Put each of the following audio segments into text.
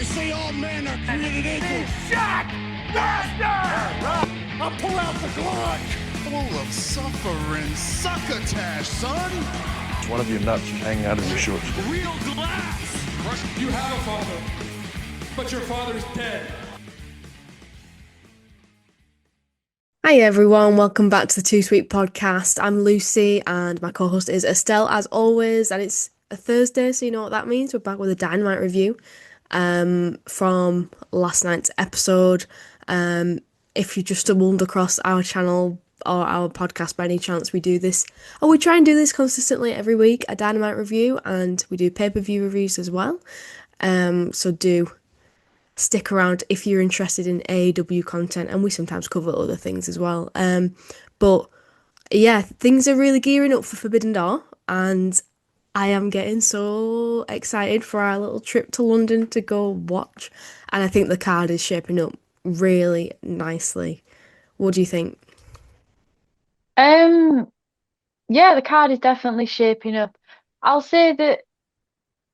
they say all men are created equal. Shot! Master! I'll pull out the Glock! Full of suffering, succotash, son! One of your nuts is hanging out of your shorts. Real glass! You have a father, but your father's dead. Hi everyone, welcome back to the Too Sweet podcast. I'm Lucy and my co-host is Estelle as always, and it's a Thursday, so you know what that means. We're back with a Dynamite review from last night's episode. If you just stumbled across our channel or our podcast by any chance, we try and do this consistently every week, a Dynamite review, and we do pay-per-view reviews as well. So do stick around if you're interested in AEW content, and we sometimes cover other things as well. But yeah, things are really gearing up for Forbidden Door, and I am getting so excited for our little trip to London to go watch. And I think the card is shaping up really nicely. What do you think? Yeah, the card is definitely shaping up. I'll say that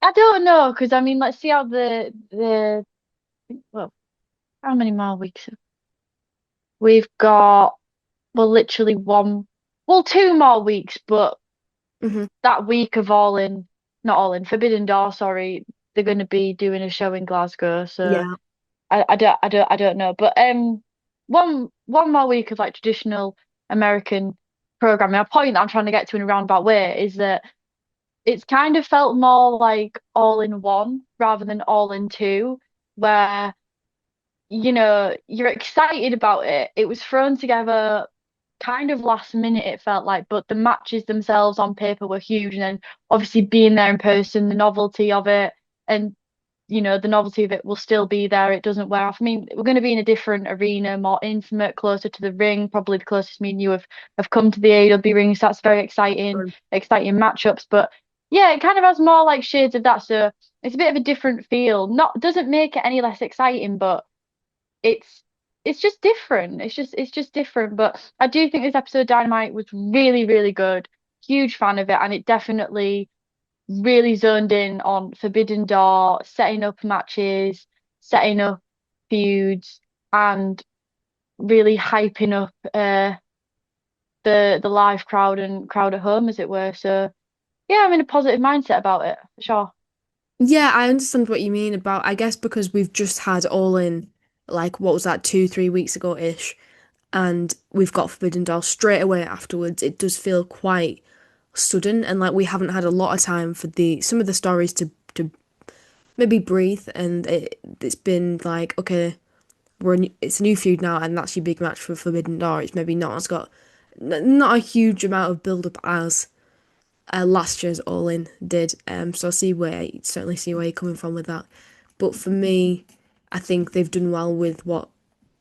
I don't know because I mean, let's see how well, how many more weeks? We've got literally two more weeks, but that week of not All In, Forbidden Door, sorry, they're going to be doing a show in Glasgow, so Yeah. I don't know, but one more week of like traditional American programming. A point that I'm trying to get to in a roundabout way is that it's kind of felt more like All In One rather than All In Two, where you're excited about it. It was thrown together kind of last minute, it felt like, but the matches themselves on paper were huge. And then obviously being there in person, the novelty of it, and the novelty of it will still be there. It doesn't wear off. I mean, we're going to be in a different arena, more intimate, closer to the ring, probably the closest me and you have come to the AEW ring. So that's very exciting matchups. But yeah, it kind of has more like shades of that. So it's a bit of a different feel. Not doesn't make it any less exciting, but it's just different. It's just different. But I do think this episode of Dynamite was really, really good. Huge fan of it, and it definitely really zoned in on Forbidden Door, setting up matches, setting up feuds, and really hyping up the live crowd and crowd at home, as it were. So yeah, I'm in a positive mindset about it, for sure. Yeah, I understand what you mean about, I guess because we've just had All In, like, what was that, 2, 3 weeks ago-ish, and we've got Forbidden Door straight away afterwards. It does feel quite sudden, and like we haven't had a lot of time for some of the stories to maybe breathe, and it's been like, okay, it's a new feud now, and that's your big match for Forbidden Door. It's maybe not as got not a huge amount of build up as last year's All In did. So certainly see where you're coming from with that. But for me, I think they've done well with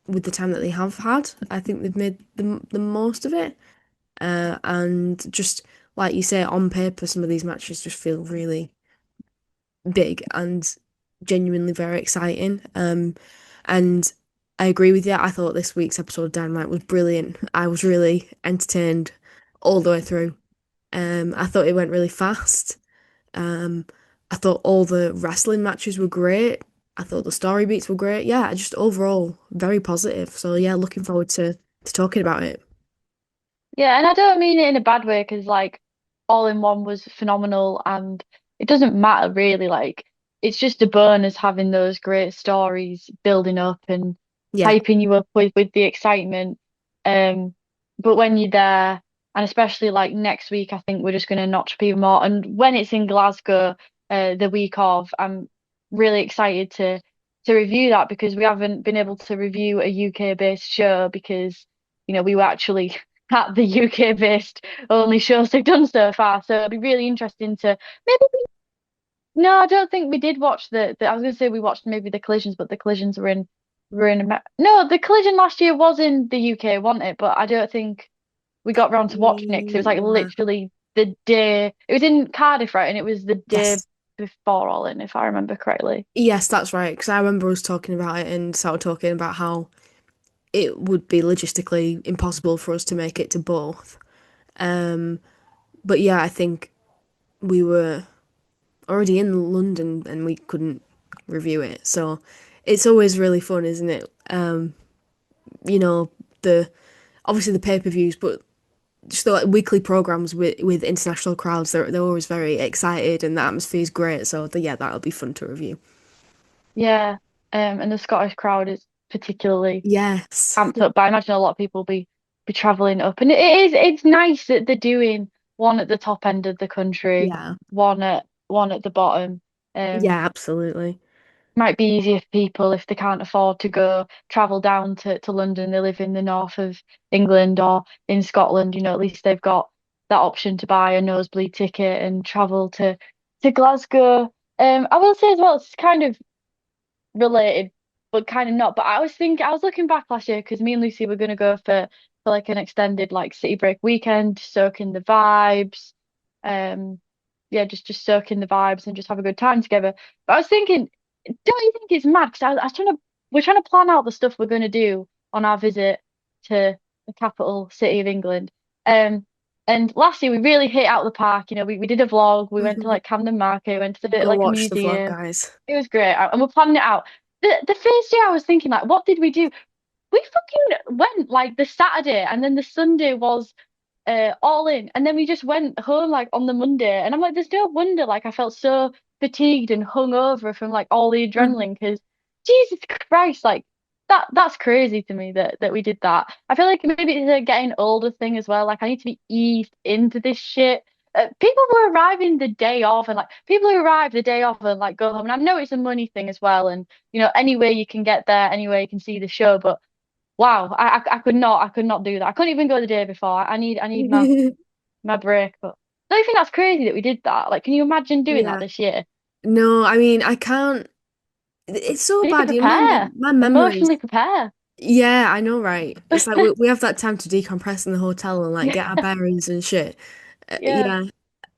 the time that they have had. I think they've made the most of it. And just like you say, on paper, some of these matches just feel really big and genuinely very exciting. And I agree with you. I thought this week's episode of Dynamite was brilliant. I was really entertained all the way through. I thought it went really fast. I thought all the wrestling matches were great. I thought the story beats were great. Yeah, just overall very positive. So yeah, looking forward to talking about it. Yeah, and I don't mean it in a bad way because like All In One was phenomenal and it doesn't matter really. Like it's just a bonus having those great stories building up and Yeah, hyping you up with the excitement. Um, but when you're there, and especially like next week, I think we're just gonna notch people more. And when it's in Glasgow, the week of, I'm really excited to review that because we haven't been able to review a UK based show because we were actually at the UK based only shows they've done so far. So it'd be really interesting to maybe no, I don't think we did watch the I was gonna say we watched maybe the collisions, but the collisions were in No, the collision last year was in the UK, wasn't it? But I don't think we got round to watching it 'cause it was like yeah. literally the day it was in Cardiff, right? And it was the day Yes, before All In, if I remember correctly. yes, that's right. Because I remember us talking about it and sort of talking about how it would be logistically impossible for us to make it to both. Um, but yeah, I think we were already in London and we couldn't review it. So it's always really fun, isn't it? You know, the obviously the pay-per-views, but just the like weekly programs with international crowds, they're always very excited and the atmosphere is great. So yeah, that'll be fun to review. Yeah. And the Scottish crowd is particularly Yes. amped up. But I imagine a lot of people be traveling up, and it's nice that they're doing one at the top end of the country, Yeah. one at the bottom. Yeah, absolutely. Might be easier for people if they can't afford to go travel down to London. They live in the north of England or in Scotland, at least they've got that option to buy a nosebleed ticket and travel to Glasgow. I will say as well, it's kind of related, but kind of not. But I was looking back last year because me and Lucy were gonna go for like an extended like city break weekend, soak in the vibes. Yeah, just soak in the vibes and just have a good time together. But I was thinking, don't you think it's mad? 'Cause I was trying to we're trying to plan out the stuff we're gonna do on our visit to the capital city of England. Um, and last year we really hit out the park. We did a vlog. We went to Mhm. like Camden Market, went to the Go like a watch the vlog, museum. guys. It was great, and we're planning it out. The first day I was thinking like, what did we do? We fucking went like the Saturday, and then the Sunday was all in, and then we just went home like on the Monday, and I'm like, there's no wonder like I felt so fatigued and hungover from like all the Mhm. adrenaline because Jesus Christ, like that's crazy to me that we did that. I feel like maybe it's a getting older thing as well. Like I need to be eased into this shit. People were arriving the day of, and like people who arrive the day of and like go home. And I know it's a money thing as well, and anywhere you can get there, anywhere you can see the show, but. Wow, I could not do that. I couldn't even go the day before. I need my break. But don't you think that's crazy that we did that? Like, can you imagine doing that Yeah. this year? No, I mean, I can't. It's so We need to bad. prepare, My memories. emotionally prepare. Yeah, I know, right? It's like we have that time to decompress in the hotel and like get our Yeah, bearings and shit. yeah. Yeah.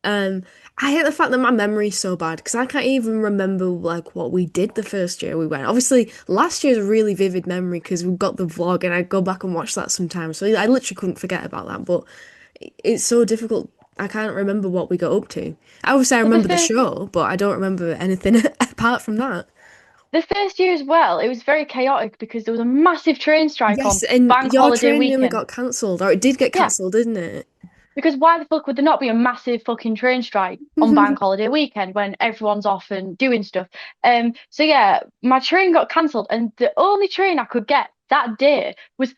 Um, I hate the fact that my memory's so bad because I can't even remember like what we did the first year we went. Obviously, last year's a really vivid memory because we've got the vlog and I go back and watch that sometimes. So I literally couldn't forget about that. But it's so difficult. I can't remember what we got up to. Obviously, I Well, the remember the first show, but I don't remember anything apart from that. the first year as well, it was very chaotic because there was a massive train strike Yes, on and bank your holiday train nearly weekend. got cancelled, or it did get Yeah, cancelled, didn't it? because why the fuck would there not be a massive fucking train strike on bank holiday weekend when everyone's off and doing stuff? So yeah, my train got cancelled, and the only train I could get that day was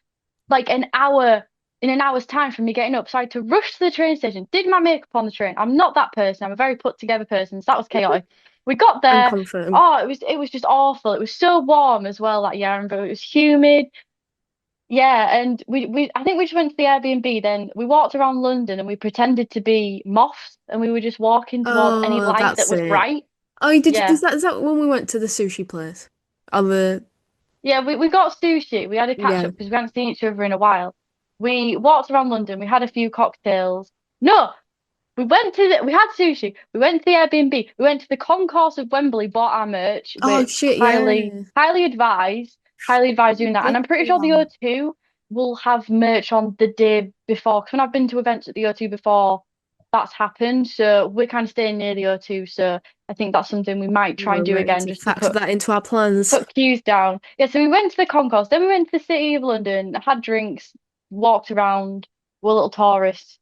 like an hour's time from me getting up. So I had to rush to the train station, did my makeup on the train. I'm not that person. I'm a very put together person, so that was chaotic. We got And there. confirm. Oh, it was just awful. It was so warm as well that year. I remember it was humid. Yeah, and we I think we just went to the Airbnb, then we walked around London and we pretended to be moths and we were just walking towards any Oh, light that that's was it. bright. Oh, you did. Yeah. Is that when we went to the sushi place? Oh, the Yeah, we got sushi. We had a catch yeah. up because we hadn't seen each other in a while. We walked around London, we had a few cocktails. No, we had sushi. We went to the Airbnb. We went to the concourse of Wembley, bought our merch, Oh which shit, yeah. highly advise doing that. And Did I'm pretty do sure the that. O2 will have merch on the day before. Because when I've been to events at the O2 before, that's happened. So we're kind of staying near the O2. So I think that's something we might try and We're do ready again, to just to factor that into our plans. put queues down. Yeah, so we went to the concourse, then we went to the City of London, had drinks, walked around, were little tourists.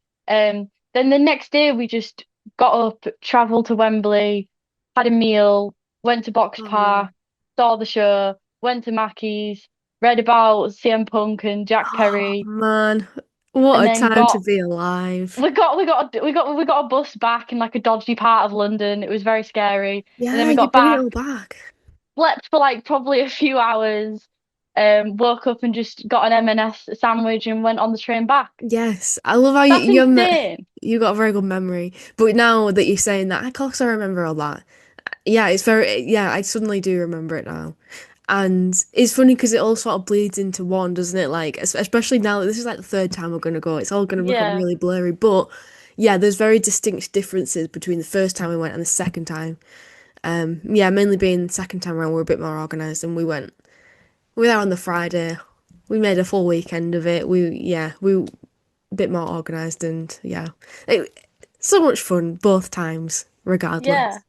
Then the next day we just got up, travelled to Wembley, had a meal, went to Box Oh, Park, saw the show, went to Mackey's, read about CM Punk and Jack oh Perry, man, what and a then time to got be alive. we got a bus back in like a dodgy part of London. It was very scary. And then Yeah, we you got bring it all back, back. slept for like probably a few hours, woke up and just got an M&S sandwich and went on the train back. Yes, I love how That's insane. you got a very good memory. But now that you're saying that, I also remember all that. Yeah, it's very, yeah, I suddenly do remember it now. And it's funny because it all sort of bleeds into one, doesn't it? Like, especially now that this is like the third time we're going to go, it's all going to become Yeah, really blurry. But yeah, there's very distinct differences between the first time we went and the second time. Yeah, mainly being the second time around, we were a bit more organized and we were there on the Friday. We made a full weekend of it. We were a bit more organized and yeah, it, so much fun both times, yeah. regardless.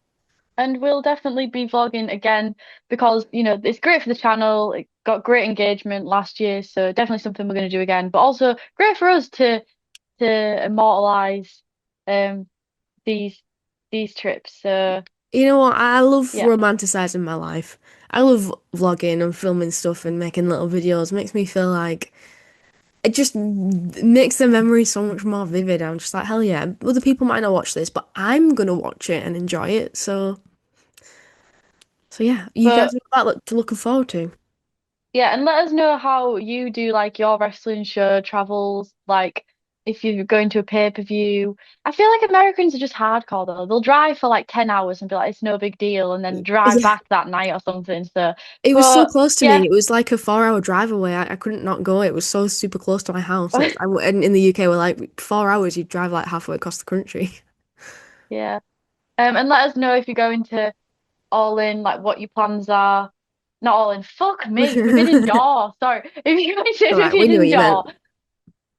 And we'll definitely be vlogging again because, it's great for the channel. It got great engagement last year, so definitely something we're going to do again. But also great for us to immortalize um these these trips. So You know what? I love yeah. romanticizing my life. I love vlogging and filming stuff and making little videos. It makes me feel like it just makes the memory so much more vivid. I'm just like, hell yeah. Other people might not watch this, but I'm gonna watch it and enjoy it. So yeah, you guys But have that to looking forward to. yeah, and let us know how you do like your wrestling show travels, like if you're going to a pay-per-view. I feel like Americans are just hardcore though. They'll drive for like 10 hours and be like, it's no big deal, and then drive Yeah, back that night or something. So, it was so but close to me. yeah, It was like a 4 hour drive away. I couldn't not go. It was so super close to my house. And in the UK, we're like 4 hours. You drive like halfway across the country. yeah. And let us know if you're going to All In, like what your plans are. Not All In, fuck me, Forbidden Door. Sorry. If you're going All to right, we knew what Forbidden you meant. Door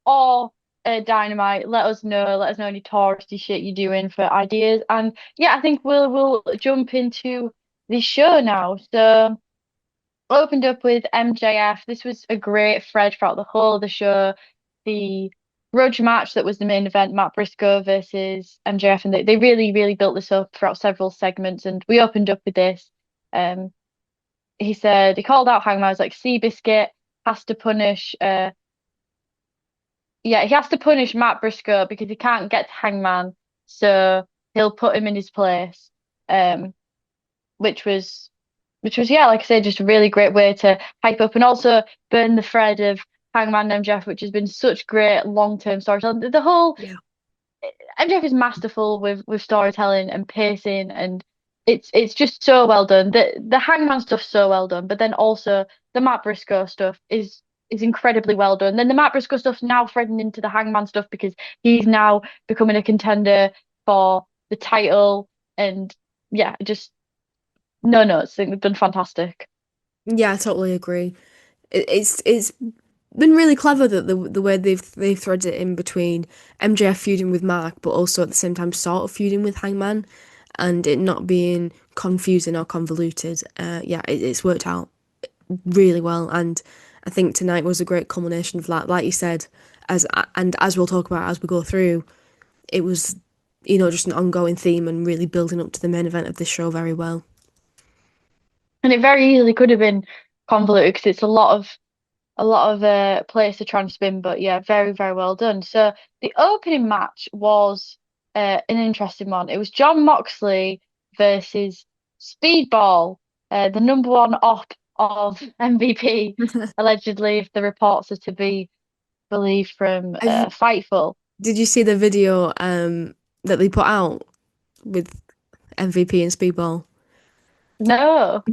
or Dynamite, let us know. Let us know any touristy shit you're doing for ideas. And yeah, I think we'll jump into the show now. So opened up with MJF. This was a great thread throughout the whole of the show. The grudge match that was the main event, Matt Briscoe versus MJF, and they really, really built this up throughout several segments. And we opened up with this. Um, he said he called out Hangman. I was like, Seabiscuit has to punish yeah, he has to punish Matt Briscoe because he can't get to Hangman, so he'll put him in his place. Um, which was yeah, like I said, just a really great way to hype up and also burn the thread of Hangman and MJF, which has been such great long-term storytelling. The whole Yeah. MJF is masterful with storytelling and pacing, and it's just so well done. The Hangman stuff's so well done, but then also the Matt Briscoe stuff is incredibly well done. Then the Matt Briscoe stuff's now threading into the Hangman stuff because he's now becoming a contender for the title, and yeah, just no notes. I think they've done fantastic. Yeah, I totally agree. It's been really clever that the way they've threaded it in between MJF feuding with Mark, but also at the same time sort of feuding with Hangman, and it not being confusing or convoluted. Yeah, it's worked out really well, and I think tonight was a great culmination of that. Like you said, as we'll talk about as we go through, it was, just an ongoing theme and really building up to the main event of this show very well. And it very easily could have been convoluted because it's a lot of players to try and spin, but yeah, very, very well done. So the opening match was an interesting one. It was John Moxley versus Speedball, the number one op of MVP, allegedly, if the reports are to be believed from Have you, Fightful. did you see the video that they put out with MVP and Speedball? No.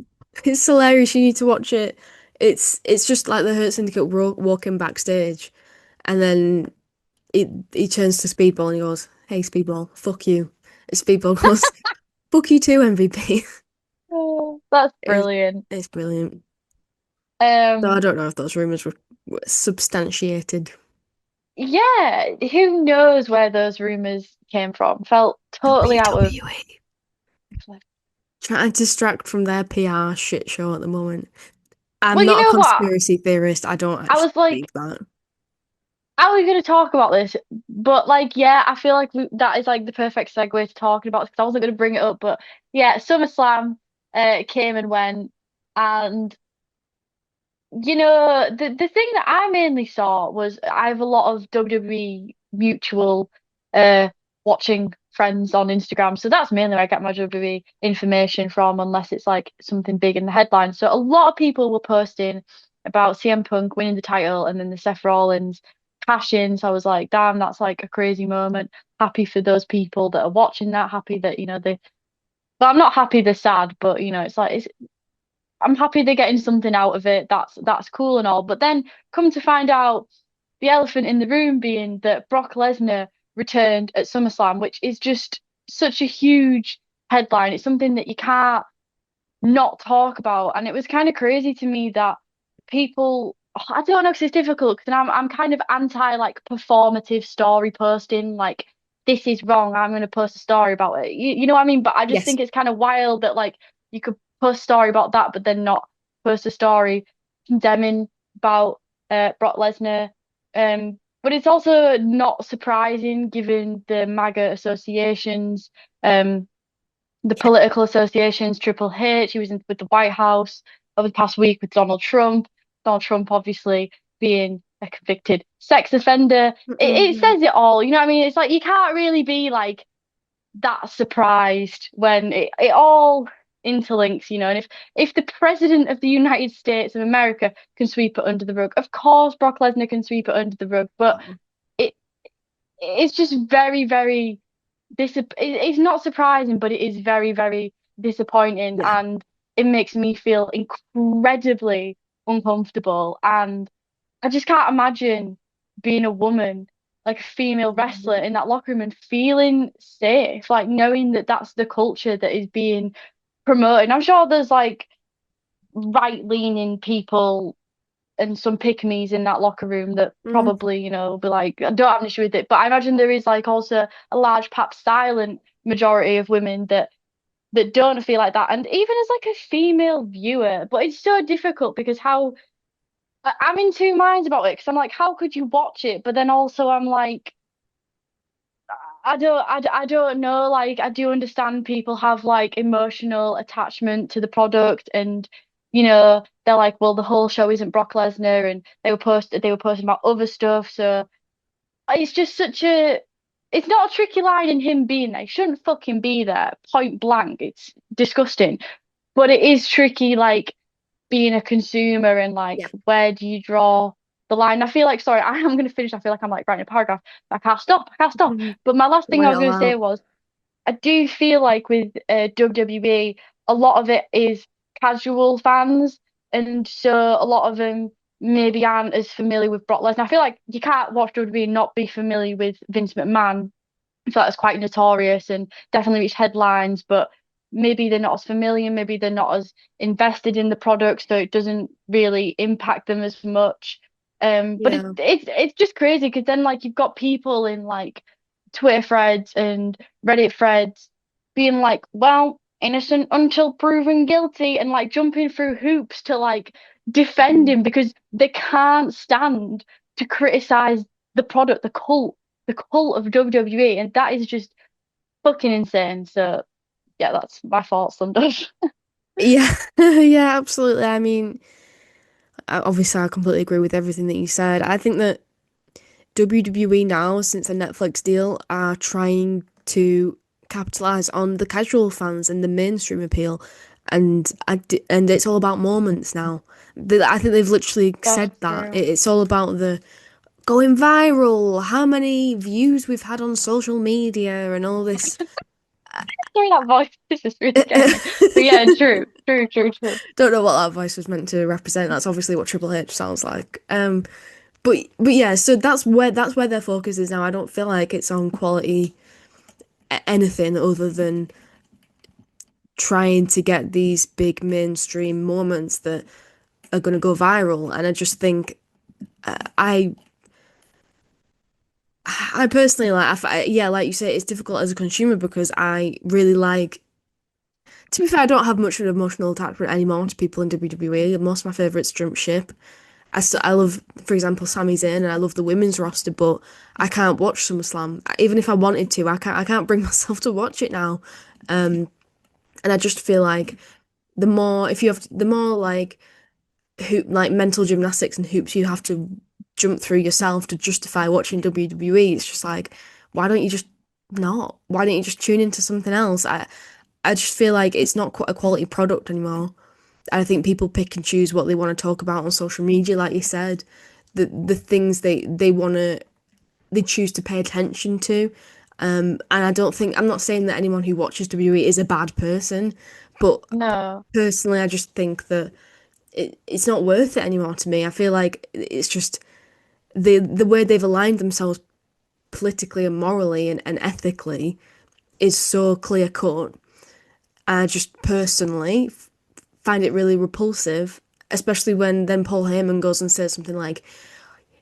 It's hilarious. You need to watch it. It's just like the Hurt Syndicate walking backstage, and then he turns to Speedball and he goes, "Hey, Speedball, fuck you." And Speedball goes, "Fuck you too, MVP." Oh, that's It's, brilliant. it's brilliant. So I Um, don't know if those rumors were substantiated. yeah, who knows where those rumors came from? Felt totally out of WWE trying to distract from their PR shit show at the moment. I'm Well, you not a know what? conspiracy theorist. I don't I actually was like, believe that. how are we going to talk about this? But like, yeah, I feel like that is like the perfect segue to talking about because I wasn't going to bring it up, but yeah, SummerSlam came and went, and the thing that I mainly saw was I have a lot of WWE mutual uh watching friends on Instagram, so that's mainly where I get my WWE information from, unless it's like something big in the headlines. So a lot of people were posting about CM Punk winning the title and then the Seth Rollins cash in. So I was like, damn, that's like a crazy moment. Happy for those people that are watching that. Happy that they. But I'm not happy they're sad. But it's like I'm happy they're getting something out of it. That's cool and all. But then come to find out the elephant in the room being that Brock Lesnar returned at SummerSlam, which is just such a huge headline. It's something that you can't not talk about. And it was kind of crazy to me that people, I don't know, because it's difficult because I'm kind of anti like performative story posting. Like this is wrong. I'm going to post a story about it. You know what I mean? But I just Yes. think it's kind of wild that like you could post a story about that, but then not post a story condemning about Brock Lesnar. But it's also not surprising given the MAGA associations, the political associations, Triple H. He was with the White House over the past week with Donald Trump. Donald Trump, obviously, being a convicted sex offender. It Hmm. says it all. You know what I mean? It's like you can't really be like that surprised when it all interlinks, you know. And if the President of the United States of America can sweep it under the rug, of course Brock Lesnar can sweep it under the rug. But it it's just very, very it's not surprising, but it is very, very disappointing, Yeah. and it makes me feel incredibly uncomfortable. And I just can't imagine being a woman, like a female wrestler in that locker room and feeling safe, like knowing that that's the culture that is being promoted. I'm sure there's like right-leaning people and some pick-me's in that locker room that Mm. probably, you know, will be like, I don't have an issue with it. But I imagine there is like also a large, perhaps silent majority of women that don't feel like that. And even as like a female viewer, but it's so difficult because I'm in two minds about it because I'm like, how could you watch it? But then also I'm like, I don't know. Like, I do understand people have like emotional attachment to the product, and you know, they're like, well, the whole show isn't Brock Lesnar, and they were posting about other stuff. So it's just it's not a tricky line in him being there. He shouldn't fucking be there, point blank. It's disgusting, but it is tricky, like being a consumer and like Yeah. where do you draw the line? I feel like, sorry, I am going to finish. I feel like I'm like writing a paragraph. I can't stop. I can't stop. Mhm. But my last thing I Lay it was all going to say out. was I do feel like with WWE, a lot of it is casual fans, and so a lot of them maybe aren't as familiar with Brock Lesnar. I feel like you can't watch WWE and not be familiar with Vince McMahon. I feel like that's quite notorious and definitely reached headlines, but maybe they're not as familiar, maybe they're not as invested in the product, so it doesn't really impact them as much. But Yeah. it's just crazy because then like you've got people in like Twitter threads and Reddit threads being like, well, innocent until proven guilty, and like jumping through hoops to like defend Mhm. him because they can't stand to criticize the product, the cult of WWE, and that is just fucking insane. So yeah, that's my thoughts on that. Yeah. Yeah, absolutely. I mean, obviously, I completely agree with everything that you said. I think that WWE now, since the Netflix deal, are trying to capitalize on the casual fans and the mainstream appeal, and it's all about moments now. I think they've literally That's said that true. it's all about the going viral, how many views we've had on social media, and all this. Sorry, that voice is just really getting me. But yeah, true, true, true, true. Don't know what that voice was meant to represent. That's obviously what Triple H sounds like. But yeah, so that's where their focus is now. I don't feel like it's on quality anything other than trying to get these big mainstream moments that are going to go viral. And I just think I I personally yeah, like you say, it's difficult as a consumer because I really like. To be fair, I don't have much of an emotional attachment anymore to people in WWE. Most of my favourites jump ship. I love, for example, Sami Zayn, and I love the women's roster, but I can't watch SummerSlam. Even if I wanted to, I can't bring myself to watch it now. And I just feel like the more like mental gymnastics and hoops you have to jump through yourself to justify watching WWE, it's just like, why don't you just not? Why don't you just tune into something else? I just feel like it's not quite a quality product anymore. I think people pick and choose what they want to talk about on social media, like you said. The things they want to they choose to pay attention to. And I'm not saying that anyone who watches WWE is a bad person, but No, personally, I just think that it's not worth it anymore to me. I feel like it's just the way they've aligned themselves politically and morally and ethically is so clear cut. I just personally find it really repulsive, especially when then Paul Heyman goes and says something like,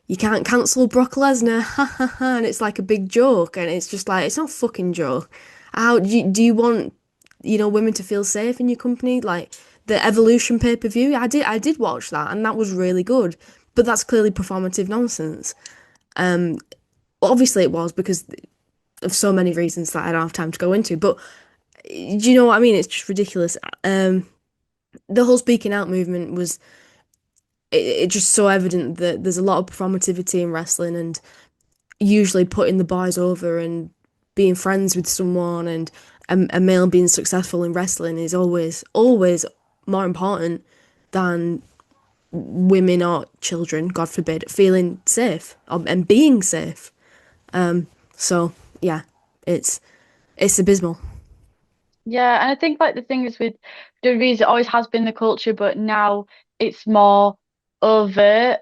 you can't cancel Brock Lesnar, ha ha ha, and it's like a big joke, and it's just like it's not a fucking joke. How do you want, women to feel safe in your company? Like the Evolution pay-per-view, I did watch that, and that was really good, but that's clearly performative nonsense. Well, obviously it was because of so many reasons that I don't have time to go into, but do you know what I mean? It's just ridiculous. The whole speaking out movement was it just so evident that there's a lot of performativity in wrestling and usually putting the boys over and being friends with someone and a male being successful in wrestling is always more important than women or children, God forbid, feeling safe and being safe. So yeah, it's it's abysmal. Yeah, and I think like the thing is with WWE's, it always has been the culture, but now it's more overt,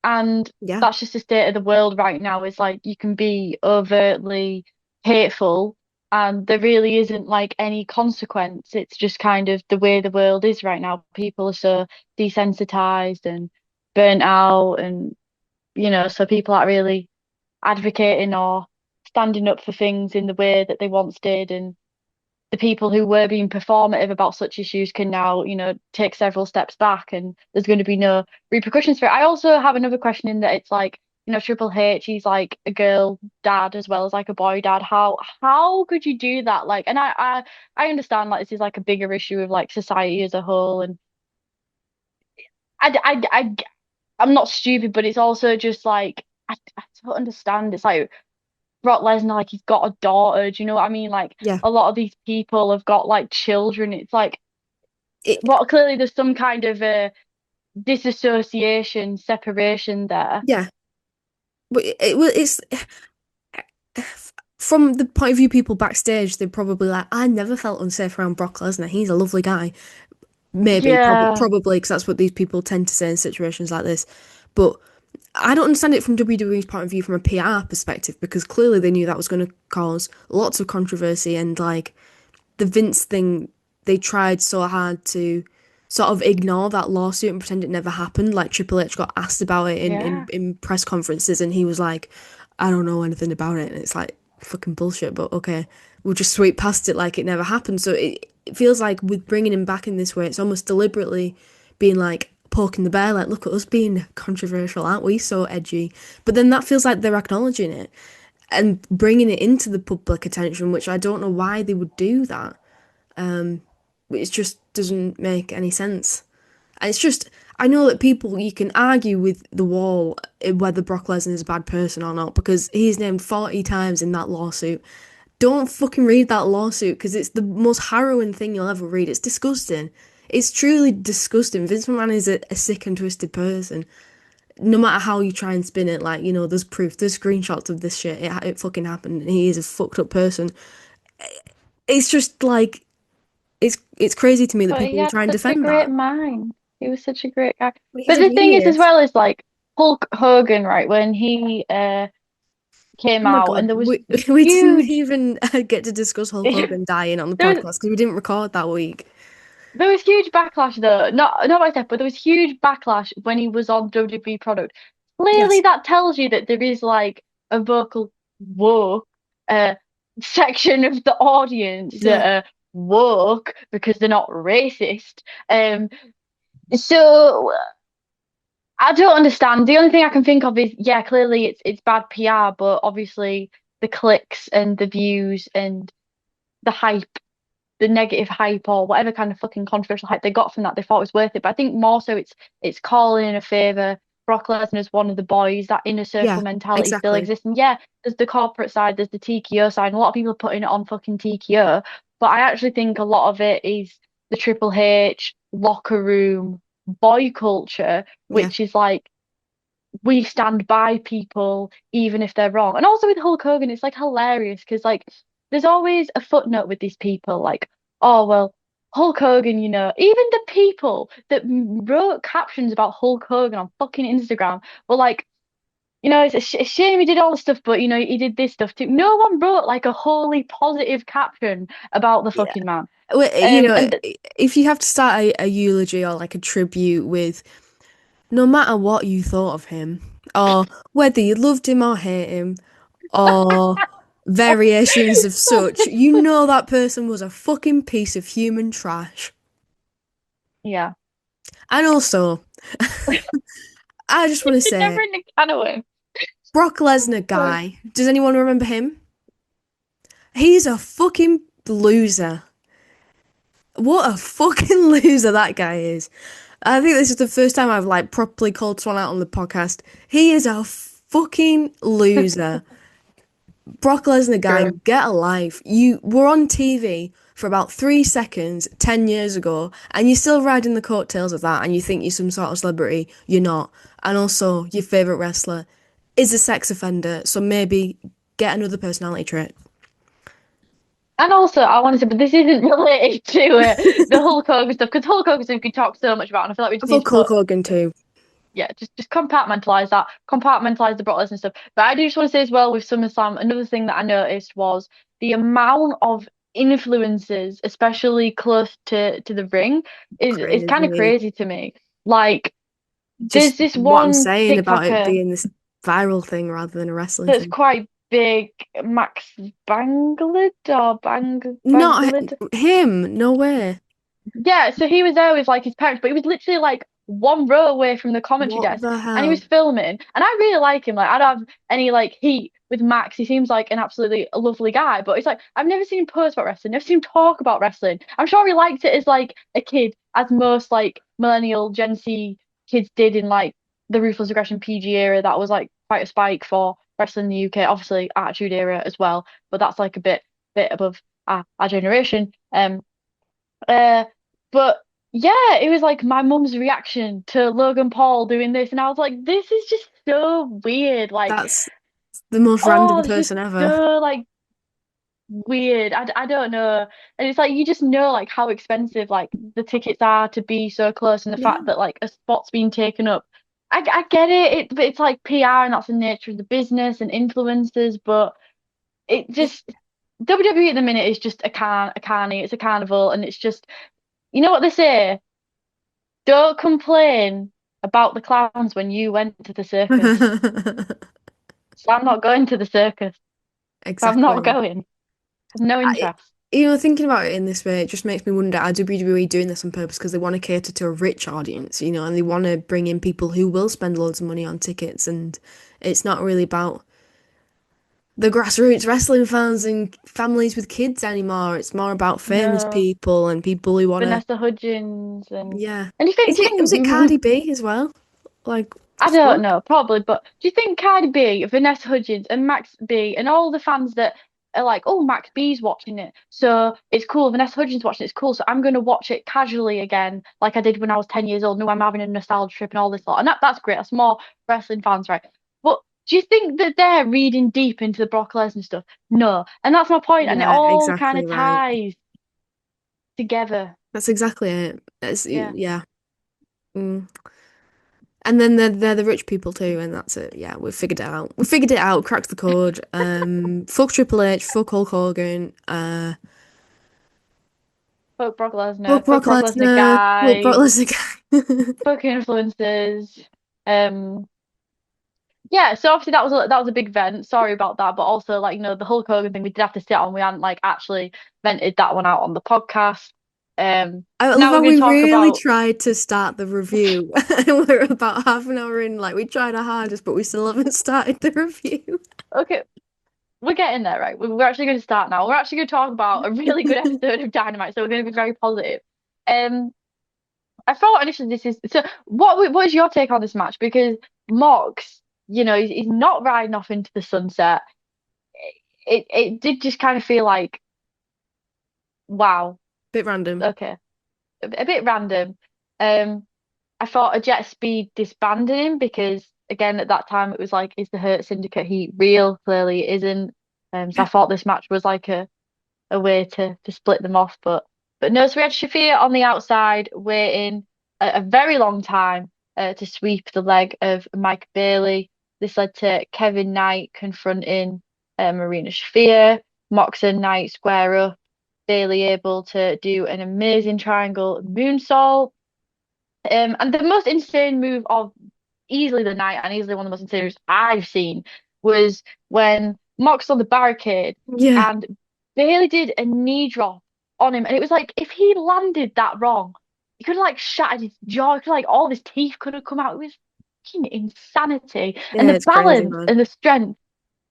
and Yeah, that's just the state of the world right now. Is like you can be overtly hateful, and there really isn't like any consequence. It's just kind of the way the world is right now. People are so desensitized and burnt out, and so people aren't really advocating or standing up for things in the way that they once did, and the people who were being performative about such issues can now, take several steps back and there's going to be no repercussions for it. I also have another question in that it's like, Triple H, he's like a girl dad as well as like a boy dad. How could you do that? Like, and I understand like this is like a bigger issue of like society as a whole, and I I'm not stupid, but it's also just like I don't understand. It's like Brock Lesnar, like he's got a daughter. Do you know what I mean? Like yeah. a lot of these people have got like children. It's like, It well, clearly there's some kind of disassociation, separation there. yeah, but it's from the point of view people backstage, they're probably like, I never felt unsafe around Brock Lesnar. He's a lovely guy. Maybe, Yeah, probably, because that's what these people tend to say in situations like this. But I don't understand it from WWE's point of view from a PR perspective because clearly they knew that was going to cause lots of controversy and like the Vince thing, they tried so hard to sort of ignore that lawsuit and pretend it never happened. Like Triple H got asked about it yeah, in press conferences and he was like, I don't know anything about it. And it's like fucking bullshit, but okay, we'll just sweep past it like it never happened. So it feels like with bringing him back in this way, it's almost deliberately being like poking the bear, like, look at us being controversial, aren't we? So edgy. But then that feels like they're acknowledging it and bringing it into the public attention, which I don't know why they would do that. It just doesn't make any sense. And it's just, I know that people, you can argue with the wall whether Brock Lesnar is a bad person or not because he's named 40 times in that lawsuit. Don't fucking read that lawsuit because it's the most harrowing thing you'll ever read. It's disgusting. It's truly disgusting. Vince McMahon is a sick and twisted person. No matter how you try and spin it, like, there's proof, there's screenshots of this shit. It fucking happened and he is a fucked up person. It's just like, it's crazy to me that but he people will had try and such a defend great that. mind. He was such a great guy. Well, he's But a the thing is, as genius. well, is like Hulk Hogan, right? When he came Oh my out, God, and there was we didn't huge, even get to discuss Hulk there Hogan dying on the was podcast because we didn't record that week. There was huge backlash though. Not by Steph, but there was huge backlash when he was on WWE product. Clearly Yes. that tells you that there is like a vocal woke uh section of the audience Yeah. that are woke because they're not racist. So I don't understand. The only thing I can think of is yeah, clearly it's bad PR, but obviously the clicks and the views and the hype, the negative hype or whatever kind of fucking controversial hype they got from that, they thought it was worth it. But I think more so it's calling in a favor. Brock Lesnar is one of the boys. That inner circle Yeah, mentality still exactly. exists. And yeah, there's the corporate side, there's the TKO side, and a lot of people are putting it on fucking TKO. But I actually think a lot of it is the Triple H locker room boy culture, Yeah. which is like we stand by people even if they're wrong. And also with Hulk Hogan, it's like hilarious because like there's always a footnote with these people, like, oh well, Hulk Hogan, even the people that wrote captions about Hulk Hogan on fucking Instagram were like, it's a shame he did all the stuff, but he did this stuff too. No one wrote like a wholly positive caption about the Yeah. fucking man. Well, And if you have to start a eulogy or like a tribute with no matter what you thought of him, or whether you loved him or hate him, or variations of such, you know that person was a fucking piece of human trash. Yeah. And also, I just want to Never say, in the can of worms. Brock Lesnar guy, does anyone remember him? He's a fucking loser. What a fucking loser that guy is. I think this is the first time I've like properly called someone out on the podcast. He is a fucking loser. Brock Lesnar guy, True. get a life. You were on TV for about 3 seconds 10 years ago, and you're still riding the coattails of that, and you think you're some sort of celebrity. You're not. And also, your favourite wrestler is a sex offender, so maybe get another personality trait. And also, I wanted to, but this isn't related to the Hulk Hogan stuff because Hulk Hogan stuff we could talk so much about, and I feel like we I just need thought to Hulk put, Hogan too. yeah, just compartmentalize that, compartmentalize the Brock Lesnar stuff. But I do just want to say as well with SummerSlam, another thing that I noticed was the amount of influences, especially close to the ring, is kind of Crazy. crazy to me. Like, Just there's this what I'm one saying about it TikToker being this viral thing rather than a wrestling that's thing. quite big, Max Banglid or Not Banglid. him, no way. Yeah, so he was there with like his parents, but he was literally like one row away from the commentary What desk the and he was hell? filming. And I really like him. Like I don't have any like heat with Max. He seems like an absolutely lovely guy, but it's like I've never seen him post about wrestling, never seen him talk about wrestling. I'm sure he liked it as like a kid, as most like millennial Gen Z kids did in like the Ruthless Aggression PG era. That was like quite a spike for wrestling in the UK. Obviously Attitude Era as well, but that's like a bit above our generation. Uh, but yeah, it was like my mum's reaction to Logan Paul doing this, and I was like, this is just so weird. Like, That's the most random oh, it's just person ever. so like weird. I don't know, and it's like you just know like how expensive like the tickets are to be so close, and the Yeah. fact that like a spot's being taken up. I get but it's like PR, and that's the nature of the business and influencers, but it just WWE at the minute is just a carny, it's a carnival, and it's just you know what they say. Don't complain about the clowns when you went to the circus. So I'm not going to the circus. So I'm not Exactly. going. I've no I, interest. thinking about it in this way, it just makes me wonder, are WWE doing this on purpose because they want to cater to a rich audience, and they want to bring in people who will spend loads of money on tickets, and it's not really about the grassroots wrestling fans and families with kids anymore. It's more about famous No, people and people who want to, Vanessa Hudgens yeah. and do you Was it think Cardi B as well? Like, the I don't fuck? know, probably, but do you think Cardi B, Vanessa Hudgens, and Max B, and all the fans that are like, oh, Max B's watching it, so it's cool. Vanessa Hudgens watching it, it's cool, so I'm going to watch it casually again, like I did when I was 10 years old. No, I'm having a nostalgia trip and all this lot, and that's great. That's more wrestling fans, right? But do you think that they're reading deep into the Brock Lesnar stuff? No, and that's my point, and it Yeah, all kind exactly of right. ties together. That's exactly it. Yeah. Yeah. Mm. And then they're the rich people too, and that's it. Yeah, we've figured it out. We figured it out, cracked the code. Fuck Triple H, fuck Hulk Hogan, fuck Brock Fuck Brock Lesnar Lesnar, fuck Brock guy, Lesnar guy. fuck influencers. Um, Yeah, so obviously that was a big vent. Sorry about that, but also like the Hulk Hogan thing we did have to sit on. We hadn't like actually vented that one out on the podcast. I So love now we're how going we to talk really about. tried to start the review, and we're about half an hour in. Like we tried our hardest, but we still haven't started the review. Okay, we're getting there, right? We're actually going to start now. We're actually going to talk about a really good episode of Dynamite, so we're going to be very positive. Um, I thought initially this is so. What is your take on this match? Because Mox, he's not riding off into the sunset. It did just kind of feel like wow, Bit random. okay. A bit random. Um, I thought a jet speed disbanded him because again at that time it was like, is the Hurt Syndicate heat real? Clearly it isn't. So I thought this match was like a way to split them off, but no. So we had Shafir on the outside waiting a very long time to sweep the leg of Mike Bailey. This led to Kevin Knight confronting Marina Shafir. Mox and Knight square up. Bailey able to do an amazing triangle moonsault. And the most insane move of easily the night and easily one of the most serious I've seen was when Mox on the barricade Yeah, and Bailey did a knee drop on him, and it was like if he landed that wrong, he could have like shattered his jaw, like all of his teeth could have come out. It was fucking insanity, and yeah, the it's crazy, balance man. and the strength.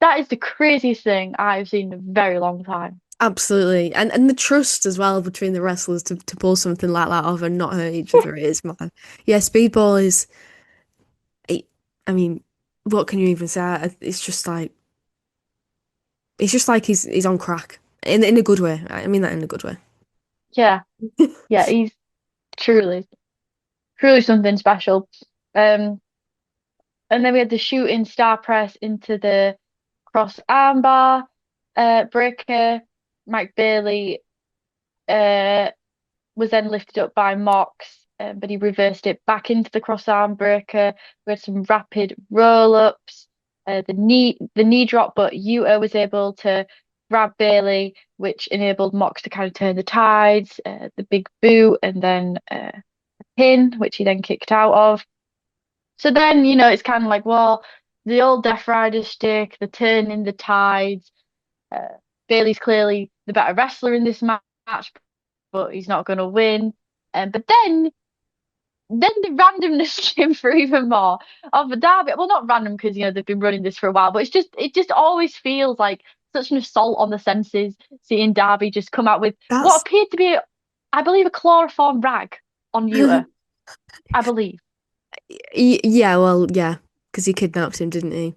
That is the craziest thing I've seen in a very long time. Absolutely. And the trust as well between the wrestlers to pull something like that off and not hurt each other is mad. Yeah, Speedball is I I mean, what can you even say? It's just like he's on crack. In a good way. I mean that in a good way. Yeah, yeah, he's truly, truly something special. Um, and then we had the shooting star press into the cross armbar, breaker. Mike Bailey was then lifted up by Mox, but he reversed it back into the crossarm breaker. We had some rapid roll-ups, the knee drop, but Yuta was able to grab Bailey, which enabled Mox to kind of turn the tides, the big boot, and then a pin, which he then kicked out of. So then, it's kind of like, well, the old Death Rider stick, the turning the tides. Uh, Bailey's clearly the better wrestler in this match, but he's not going to win. But then the randomness came through even more of the derby. Well, not random because they've been running this for a while, but it just always feels like such an assault on the senses seeing Darby just come out with what That's appeared to be, I believe, a chloroform rag on Yuta. I believe. yeah, well, yeah, because he kidnapped him, didn't he?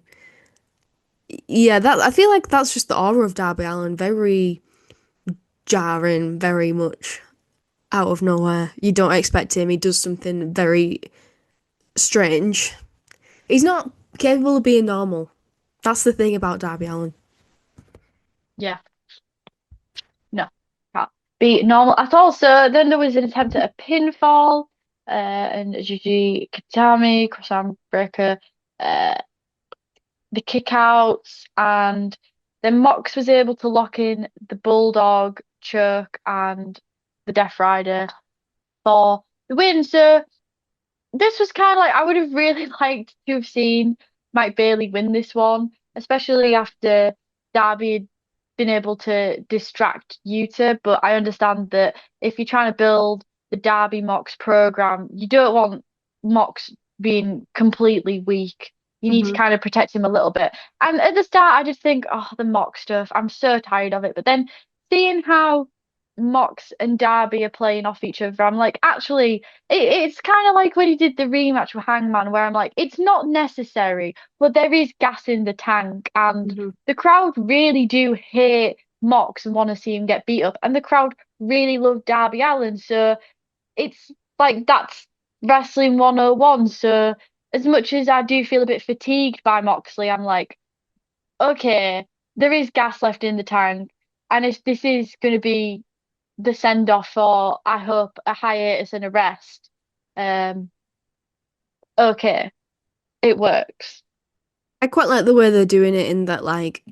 Yeah, that I feel like that's just the aura of Darby Allin. Very jarring, very much out of nowhere. You don't expect him. He does something very strange. He's not capable of being normal. That's the thing about Darby Allin. Yeah, no, can't be normal at all. So then there was an attempt at a pinfall, and Gigi Katami, crossarm breaker. Uh, the kickouts, and then Mox was able to lock in the Bulldog, Chuck, and the Death Rider for the win. So this was kind of like I would have really liked to have seen Mike Bailey win this one, especially after Darby had been able to distract Yuta. But I understand that if you're trying to build the Darby Mox program, you don't want Mox being completely weak. You need to Hmm. kind of protect him a little bit. And at the start, I just think, oh, the Mox stuff, I'm so tired of it. But then seeing how Mox and Darby are playing off each other, I'm like, actually. It's kind of like when he did the rematch with Hangman, where I'm like, it's not necessary, but there is gas in the tank, and Hmm. the crowd really do hate Mox and want to see him get beat up, and the crowd really love Darby Allin, so it's like that's wrestling 101. So as much as I do feel a bit fatigued by Moxley, I'm like, okay, there is gas left in the tank, and if this is going to be the send off for, I hope, a hiatus and a rest. Um, okay, it works. I quite like the way they're doing it in that, like,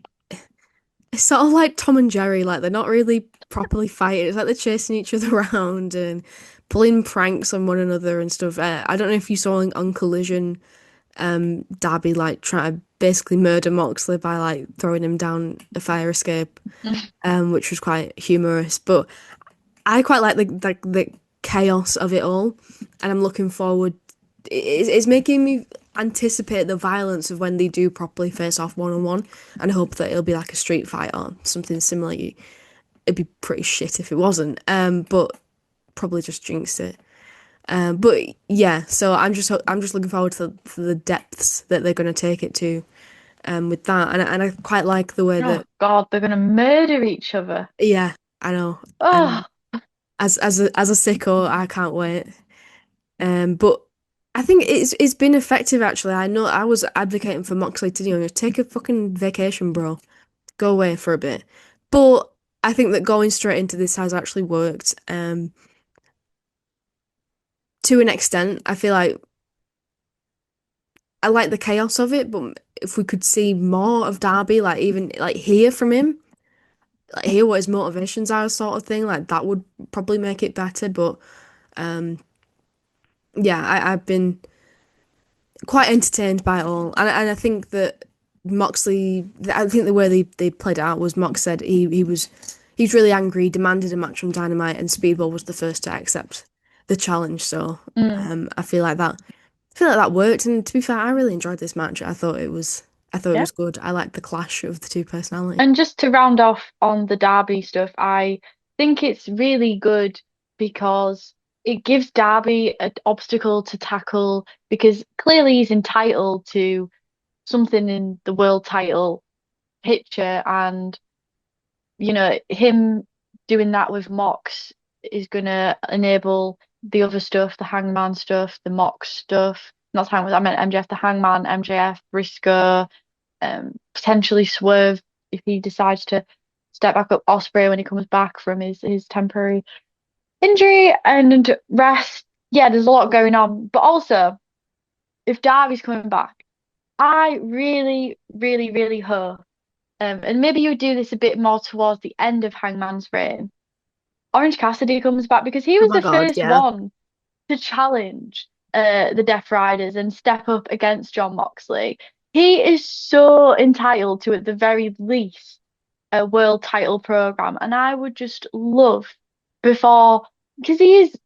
it's sort of like Tom and Jerry, like, they're not really properly fighting. It's like they're chasing each other around and pulling pranks on one another and stuff. I don't know if you saw on Collision, Darby, like, try to basically murder Moxley by, like, throwing him down a fire escape, which was quite humorous. But I quite like the chaos of it all, and I'm looking forward. It's making me anticipate the violence of when they do properly face off one on one, and I hope that it'll be like a street fight or something similar. It'd be pretty shit if it wasn't, but probably just jinxed it. But yeah, so I'm just looking forward to the depths that they're going to take it to, with that, and I quite like the way Oh that, God, they're gonna murder each other. yeah, I know. Oh, As a sicko, I can't wait. But I think it's been effective actually. I know I was advocating for Moxley to, take a fucking vacation, bro. Go away for a bit. But I think that going straight into this has actually worked. To an extent, I feel like I like the chaos of it, but if we could see more of Darby, like even like hear from him, like hear what his motivations are, sort of thing, like that would probably make it better. But um, yeah, I've been quite entertained by it all, and I think that Moxley, I think the way they played it out was Mox said he was really angry, demanded a match from Dynamite, and Speedball was the first to accept the challenge. So Mm, I feel like that worked. And to be fair, I really enjoyed this match. I thought it yeah. was good. I liked the clash of the two personalities. And just to round off on the Derby stuff, I think it's really good because it gives Darby an obstacle to tackle because clearly he's entitled to something in the world title picture, and him doing that with Mox is gonna enable the other stuff, the Hangman stuff, the Mox stuff. Not Hangman, I meant MJF, the Hangman, MJF, Briscoe, potentially Swerve if he decides to step back up, Osprey when he comes back from his temporary injury and rest. Yeah, there's a lot going on. But also, if Darby's coming back, I really, really, really hope, and maybe you do this a bit more towards the end of Hangman's reign, Orange Cassidy comes back because he Oh was my the God, first yeah. one to challenge the Death Riders and step up against John Moxley. He is so entitled to, at the very least, a world title program, and I would just love before because he is,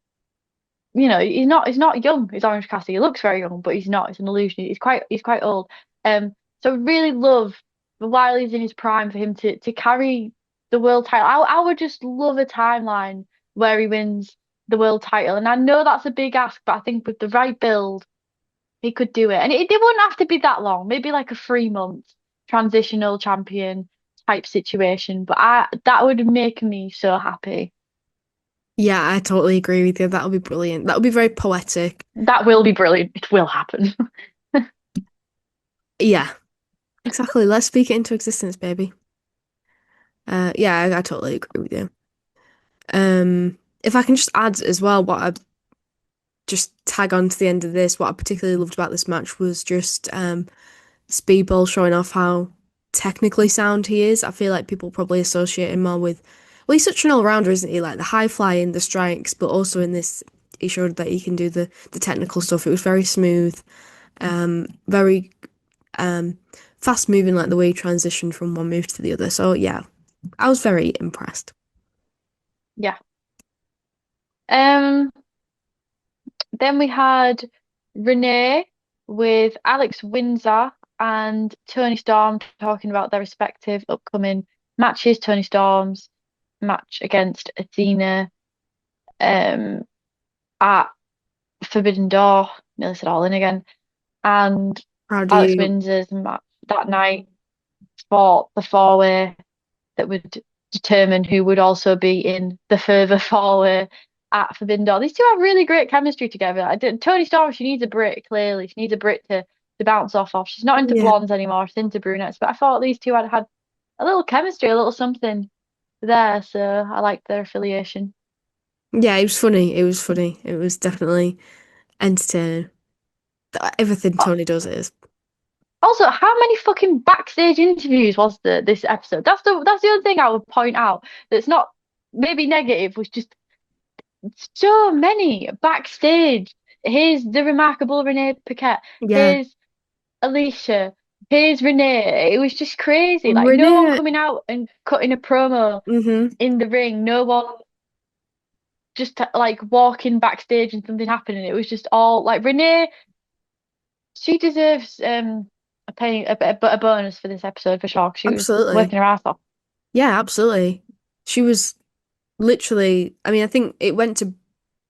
he's not young. He's Orange Cassidy. He looks very young, but he's not. It's an illusion. He's quite old. So really love while he's in his prime for him to carry the world title. I would just love a timeline where he wins the world title, and I know that's a big ask, but I think with the right build, he could do it, and it wouldn't have to be that long. Maybe like a 3 month transitional champion type situation, but I that would make me so happy. Yeah, I totally agree with you. That would be brilliant. That would be very poetic. That will be brilliant. It will happen. Yeah, exactly. Let's speak it into existence, baby. Yeah, I totally agree with you. If I can just add as well, what I just tag on to the end of this, what I particularly loved about this match was just Speedball showing off how technically sound he is. I feel like people probably associate him more with, well, he's such an all-rounder, isn't he? Like the high flying, the strikes, but also in this, he showed that he can do the technical stuff. It was very smooth, very um, fast moving, like the way he transitioned from one move to the other. So yeah, I was very impressed. Yeah. Um, then we had Renee with Alex Windsor and Tony Storm talking about their respective upcoming matches. Tony Storm's match against Athena um at Forbidden Door, nearly said all in again, and Proud of Alex you. Windsor's match that night for the four-way that would determine who would also be in the further four-way at Forbidden Door. These two have really great chemistry together. Tony Storm, she needs a Brit, clearly. She needs a Brit to bounce off. She's not into Yeah. blondes anymore, she's into brunettes. But I thought these two had a little chemistry, a little something there. So I liked their affiliation. Yeah, it was funny. It was funny. It was definitely entertaining. Everything Tony does is. Also, how many fucking backstage interviews was this episode? That's the other thing I would point out that's not maybe negative, was just so many backstage. Here's the remarkable Renee Paquette. Yeah. Here's Alicia. Here's Renee. It was just crazy. Like no one Renee. coming out and cutting a promo Hmm. in the ring. No one just like walking backstage and something happening. It was just all like Renee. She deserves a bonus for this episode for sure. 'Cause she was Absolutely. working her ass off. Yeah, absolutely. She was literally, I mean, I think it went to,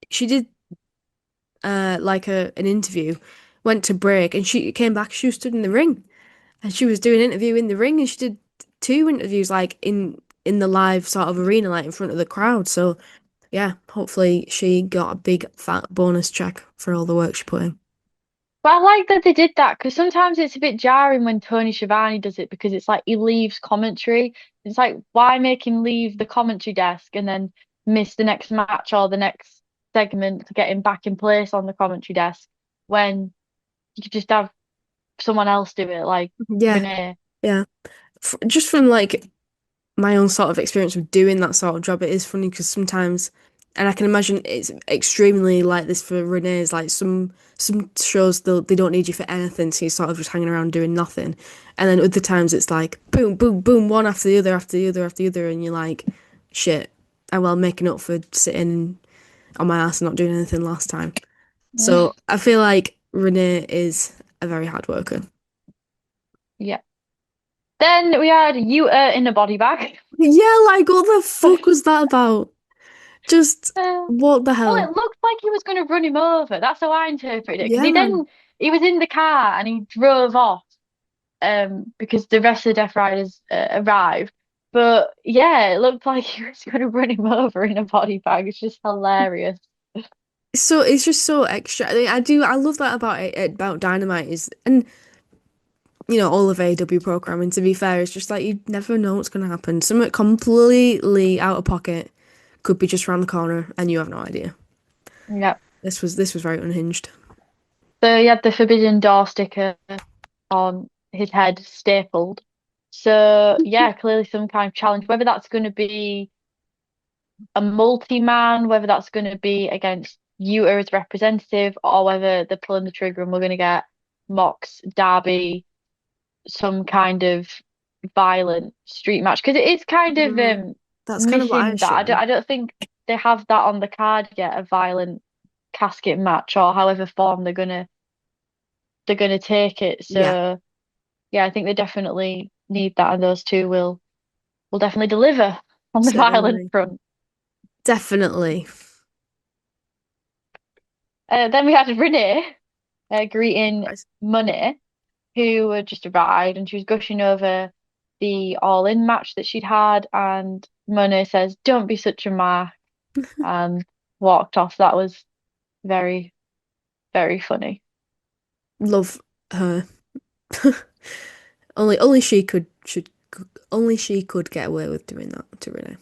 she did like an interview, went to break, and she came back, she was stood in the ring, and she was doing an interview in the ring, and she did two interviews like in the live sort of arena, like in front of the crowd. So yeah, hopefully she got a big fat bonus check for all the work she put in. But I like that they did that because sometimes it's a bit jarring when Tony Schiavone does it because it's like he leaves commentary. It's like, why make him leave the commentary desk and then miss the next match or the next segment to get him back in place on the commentary desk when you could just have someone else do it, like Yeah, Renee. yeah. Just from like my own sort of experience of doing that sort of job, it is funny because sometimes And I can imagine it's extremely like this for Renee's. Like some shows they don't need you for anything, so you're sort of just hanging around doing nothing. And then other times it's like boom, boom, boom, one after the other, after the other, after the other, and you're like, shit. I'm well making up for sitting on my ass and not doing anything last time. So I feel like Renee is a very hard worker. Yeah. Then we had Yuta in a body bag. Yeah, like what the fuck was that about? Just Uh, what the well, hell? it looked like he was going to run him over. That's how I interpreted it. Because Yeah. he was in the car and he drove off because the rest of the Death Riders arrived. But yeah, it looked like he was going to run him over in a body bag. It's just hilarious. So it's just so extra. I love that about it about Dynamite is and all of AEW programming to be fair, it's just like you never know what's gonna happen. Something completely out of pocket could be just around the corner and you have no idea. Yeah. This was very unhinged. So he had the Forbidden Door sticker on his head stapled. So yeah, clearly some kind of challenge, whether that's going to be a multi-man, whether that's going to be against Yuta as representative, or whether they're pulling the trigger and we're going to get Mox, Darby, some kind of violent street match. Because it is kind of Mm, that's kind of what I missing that. assumed. I don't think they have that on the card yet, a violent casket match or however form they're gonna take it. Yeah, So yeah, I think they definitely need that, and those two will definitely deliver on the violent certainly. front. Definitely. Then we had Renee greeting Right. Money, who had just arrived, and she was gushing over the All In match that she'd had, and Money says, "Don't be such a mark," and walked off. That was very, very funny. Love her. Only she only she could get away with doing that to Renee.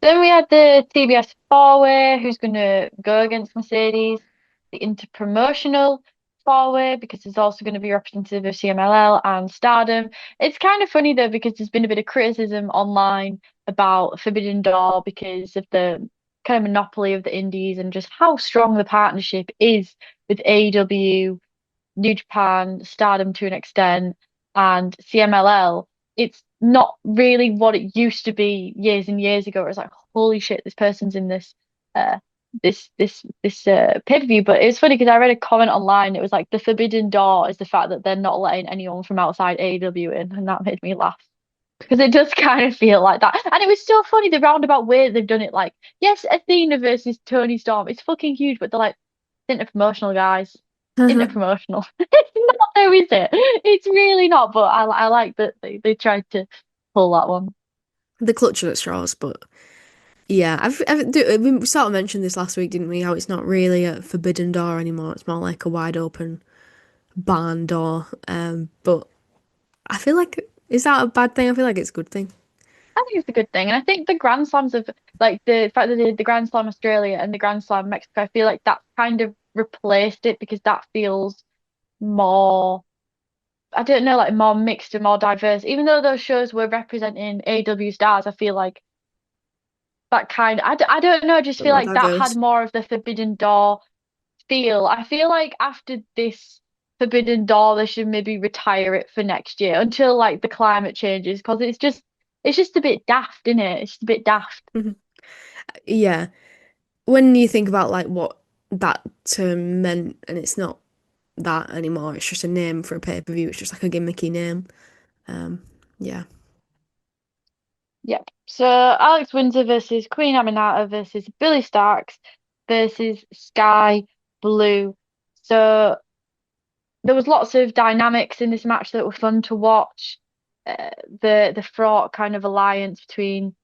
Then we had the TBS four-way, who's going to go against Mercedes, the interpromotional four-way, because there's also going to be representative of CMLL and Stardom. It's kind of funny though, because there's been a bit of criticism online about Forbidden Door because of the kind of monopoly of the indies and just how strong the partnership is with AEW, New Japan, Stardom to an extent, and CMLL. It's not really what it used to be years and years ago. It was like, holy shit, this person's in uh this pay-per-view. But it's funny because I read a comment online. It was like the forbidden door is the fact that they're not letting anyone from outside AEW in, and that made me laugh. Because it does kind of feel like that. And it was so funny the roundabout way they've done it. Like, yes, Athena versus Tony Storm. It's fucking huge, but they're like, interpromotional, guys. Interpromotional. It's not though, is it? It's really not, but I like that they tried to pull that one. The clutching at straws, but yeah, we sort of mentioned this last week, didn't we? How it's not really a forbidden door anymore. It's more like a wide open barn door. But I feel like is that a bad thing? I feel like it's a good thing. I think it's a good thing. And I think the Grand Slams of like the fact that they did the Grand Slam Australia and the Grand Slam Mexico, I feel like that kind of replaced it because that feels more, I don't know, like more mixed and more diverse. Even though those shows were representing AW stars, I feel like that I don't know, I just But feel more like that had diverse. more of the Forbidden Door feel. I feel like after this Forbidden Door, they should maybe retire it for next year until like the climate changes because it's just a bit daft, isn't it? It's just a bit daft. Mhm. Yeah. When you think about like what that term meant, and it's not that anymore. It's just a name for a pay-per-view. It's just like a gimmicky name. Yeah. Yep. So Alex Windsor versus Queen Aminata versus Billy Starks versus Sky Blue. So there was lots of dynamics in this match that were fun to watch. The fraught kind of alliance between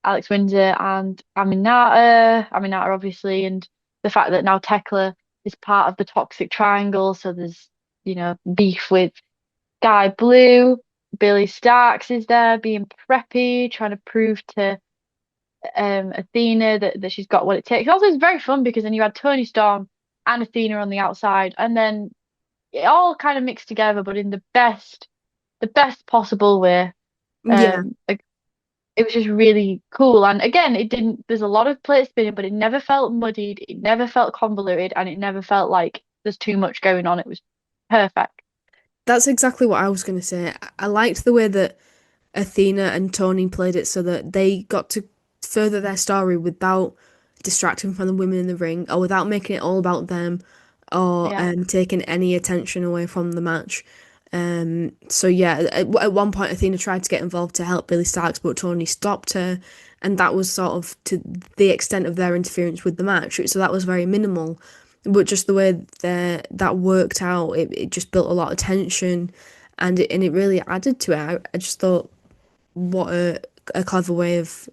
Alex Windsor and Aminata obviously, and the fact that now Tekla is part of the Toxic Triangle, so there's beef with Sky Blue. Billy Starks is there being preppy, trying to prove to Athena that she's got what it takes. Also, it's very fun because then you had Tony Storm and Athena on the outside, and then it all kind of mixed together, but in the best possible way. Yeah. it was just really cool. And again, it didn't, there's a lot of plate spinning, but it never felt muddied, it never felt convoluted, and it never felt like there's too much going on. It was perfect. That's exactly what I was going to say. I liked the way that Athena and Tony played it so that they got to further their story without distracting from the women in the ring or without making it all about them or Yeah. taking any attention away from the match. So yeah, at one point Athena tried to get involved to help Billy Starks, but Tony stopped her, and that was sort of to the extent of their interference with the match. So that was very minimal, but just the way that worked out, it just built a lot of tension, and it really added to it. I just thought what a clever way of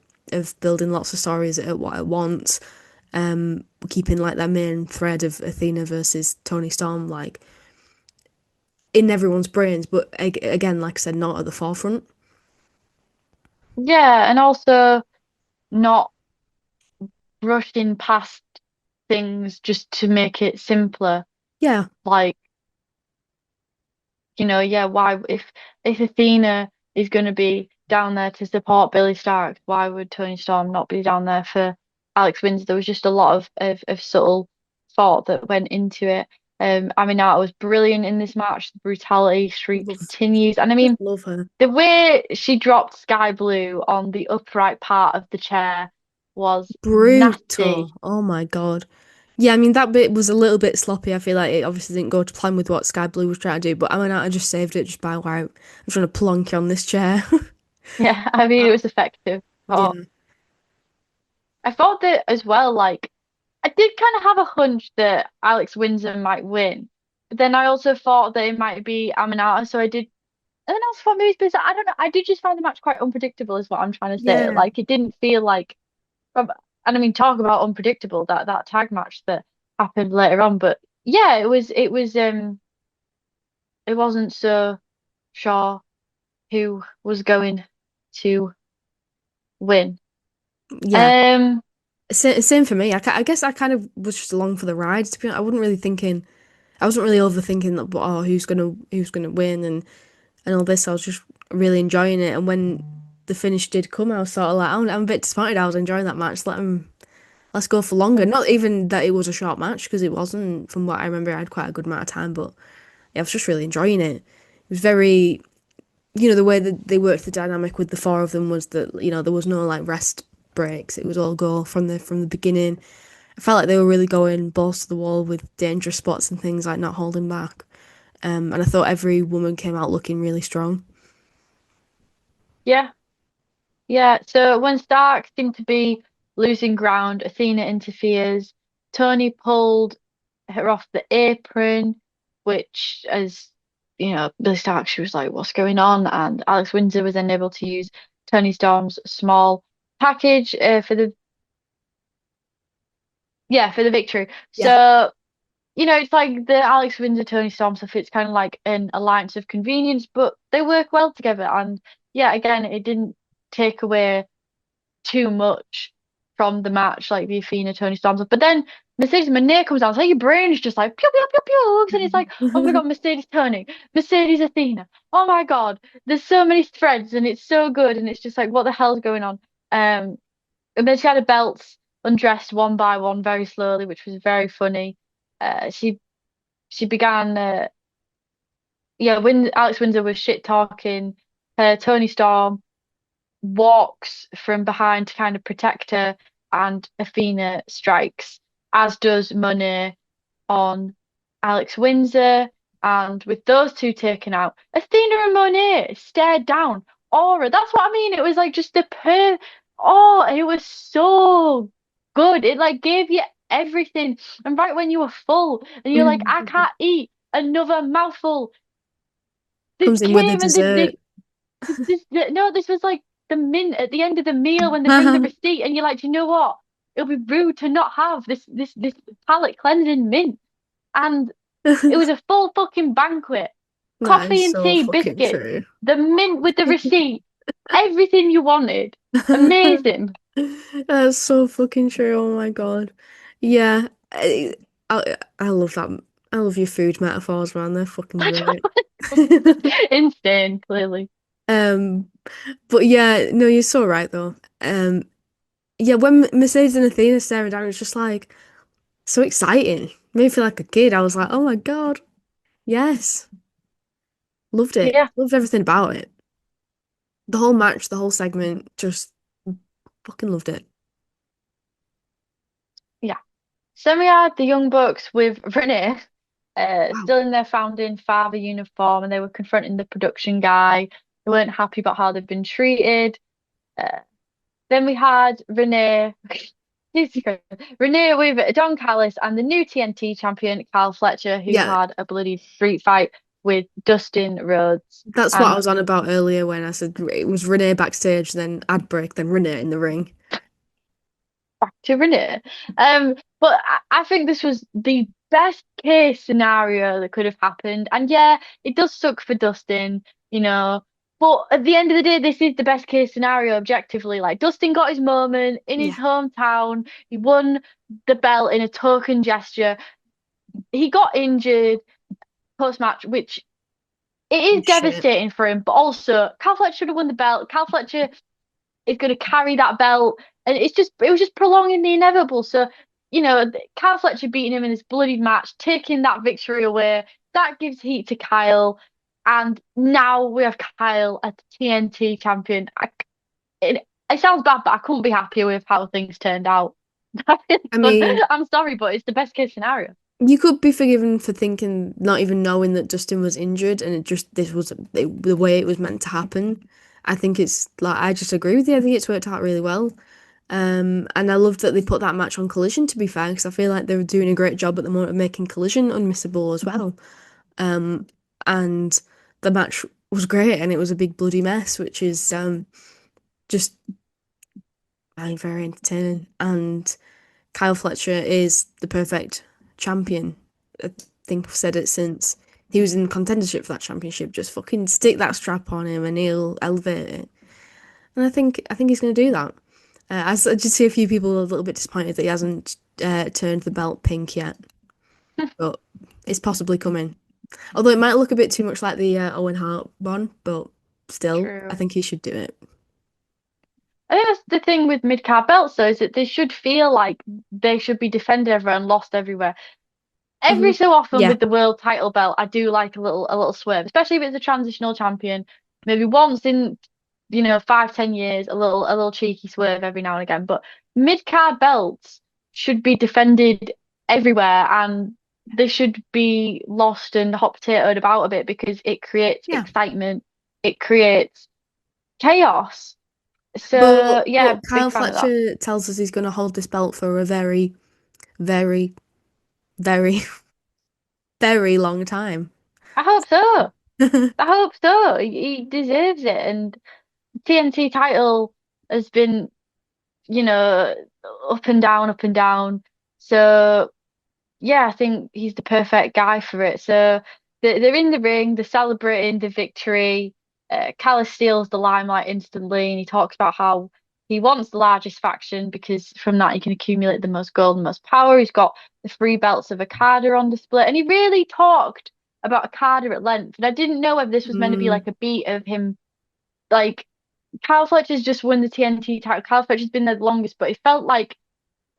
building lots of stories at once. Keeping like that main thread of Athena versus Tony Storm like in everyone's brains, but again, like I said, not at the forefront. Yeah, and also not rushing past things just to make it simpler. Yeah, Like, yeah, why if Athena is going to be down there to support Billy Stark, why would Tony Storm not be down there for Alex Windsor? There was just a lot of subtle thought that went into it. Aminata was brilliant in this match. The brutality streak love, continues, and I just mean love her. the way she dropped Sky Blue on the upright part of the chair was nasty. Brutal. Oh my God. Yeah, I mean that bit was a little bit sloppy. I feel like it obviously didn't go to plan with what Sky Blue was trying to do, but I mean I just saved it just by wow, I'm trying to plonk you on this chair. Yeah, I mean it was effective. But Yeah. I thought that as well, like I did kind of have a hunch that Alex Windsor might win, but then I also thought that it might be Aminata. So I did, and then I also thought maybe it's because I don't know. I did just find the match quite unpredictable, is what I'm trying to say. Yeah. Like it didn't feel like, and I mean, talk about unpredictable that tag match that happened later on. But yeah, it wasn't so sure who was going to win. Yeah. Um, Same for me. I guess I kind of was just along for the ride. To be honest, I wasn't really overthinking that. Oh, who's gonna win and all this. I was just really enjoying it. And when the finish did come, I was sort of like, I'm a bit disappointed. I was enjoying that match. Let's go for longer. Not even that it was a short match because it wasn't. From what I remember, I had quite a good amount of time. But yeah, I was just really enjoying it. It was very, the way that they worked the dynamic with the four of them was that there was no like rest breaks. It was all go from the beginning. I felt like they were really going balls to the wall with dangerous spots and things like not holding back. And I thought every woman came out looking really strong. yeah, yeah. So when Stark seemed to be losing ground, Athena interferes. Tony pulled her off the apron, which, as Billy Stark, she was like, "What's going on?" And Alex Windsor was then able to use Tony Storm's small package for the victory. Yeah. So it's like the Alex Windsor Tony Storm stuff. It's kind of like an alliance of convenience, but they work well together. And yeah, again, it didn't take away too much from the match, like the Athena Tony Storm stuff. But then Mercedes Moné comes out, so your brain is just like pew pew pew pew, and it's like, oh my God, Mercedes Tony, Mercedes Athena. Oh my God, there's so many threads, and it's so good, and it's just like, what the hell's going on? And then she had her belts undressed one by one very slowly, which was very funny. She began, yeah, when Alex Windsor was shit talking, Tony Storm walks from behind to kind of protect her, and Athena strikes, as does Monet on Alex Windsor. And with those two taken out, Athena and Monet stared down. Aura, that's what I mean. It was like just oh, it was so good. It like gave you everything. And right when you were full and you're like, I can't eat another mouthful. They Comes in with the came and dessert. no, this was like the mint at the end of the meal when they bring the receipt, and you're like, you know what? It'll be rude to not have this palate cleansing mint. And it was a full fucking banquet. That Coffee is and so tea, fucking biscuits, true. the mint with the receipt, everything you wanted. Amazing. That's so fucking true. Oh my God. Yeah. I love that. I love your food metaphors, man. They're fucking great. Insane, clearly. But yeah, no, you're so right though. Yeah, when Mercedes and Athena staring down, it's just like so exciting. Made me feel like a kid. I was like, oh my God, yes, loved it. Yeah, Loved everything about it. The whole match, the whole segment, just fucking loved it. yeah. So we had the Young Bucks with Renee, Wow. still in their founding father uniform, and they were confronting the production guy. They weren't happy about how they've been treated. Uh, then we had Renee, Jesus Christ. Renee with Don Callis and the new TNT champion, Kyle Fletcher, who Yeah, had a bloody street fight with Dustin Rhodes. that's what I And was on about earlier when I said it was Renee backstage, then ad break, then Renee in the ring. back to Renee. But I think this was the best case scenario that could have happened. And yeah, it does suck for Dustin, you know. But at the end of the day, this is the best case scenario objectively. Like Dustin got his moment in his Yeah, hometown. He won the belt in a token gesture. He got injured post match, which it is shit. devastating for him. But also, Cal Fletcher should have won the belt. Cal Fletcher is going to carry that belt, and it was just prolonging the inevitable. So, Kyle Fletcher beating him in this bloody match, taking that victory away, that gives heat to Kyle, and now we have Kyle as the TNT champion. It sounds bad, but I couldn't be happier with how things turned out. I mean, I'm sorry, but it's the best case scenario. you could be forgiven for thinking, not even knowing that Dustin was injured, and this was the way it was meant to happen. I think it's like I just agree with you. I think it's worked out really well. And I loved that they put that match on Collision, to be fair, because I feel like they were doing a great job at the moment of making Collision unmissable as well. Um, and the match was great, and it was a big bloody mess, which is just very entertaining. And Kyle Fletcher is the perfect champion. I think I've said it since he was in contendership for that championship. Just fucking stick that strap on him, and he'll elevate it. And I think he's going to do that. I did see a few people a little bit disappointed that he hasn't turned the belt pink yet, but it's possibly coming. Although it might look a bit too much like the Owen Hart one, but still, I True. think he should do it. I think that's the thing with mid-card belts, though, is that they should feel like they should be defended everywhere and lost everywhere. Every Mhm. so often Yeah, with the world title belt, I do like a little swerve, especially if it's a transitional champion. Maybe once in, 5, 10 years, a little cheeky swerve every now and again. But mid-card belts should be defended everywhere, and they should be lost and hot potatoed about a bit because it creates yeah. excitement, it creates chaos. But So yeah, but Kyle big fan of that. Fletcher tells us he's going to hold this belt for a very, very, very, very long time. I hope so. I hope so. He deserves it, and TNT title has been, you know, up and down, up and down. So yeah, I think he's the perfect guy for it. So they're in the ring, they're celebrating the victory. Callis steals the limelight instantly, and he talks about how he wants the largest faction because from that he can accumulate the most gold and most power. He's got the three belts of Okada on display, and he really talked about Okada at length. And I didn't know if this was meant to be Mm, like a beat of him, like Kyle Fletcher's just won the TNT title. Kyle Fletcher's been there the longest, but it felt like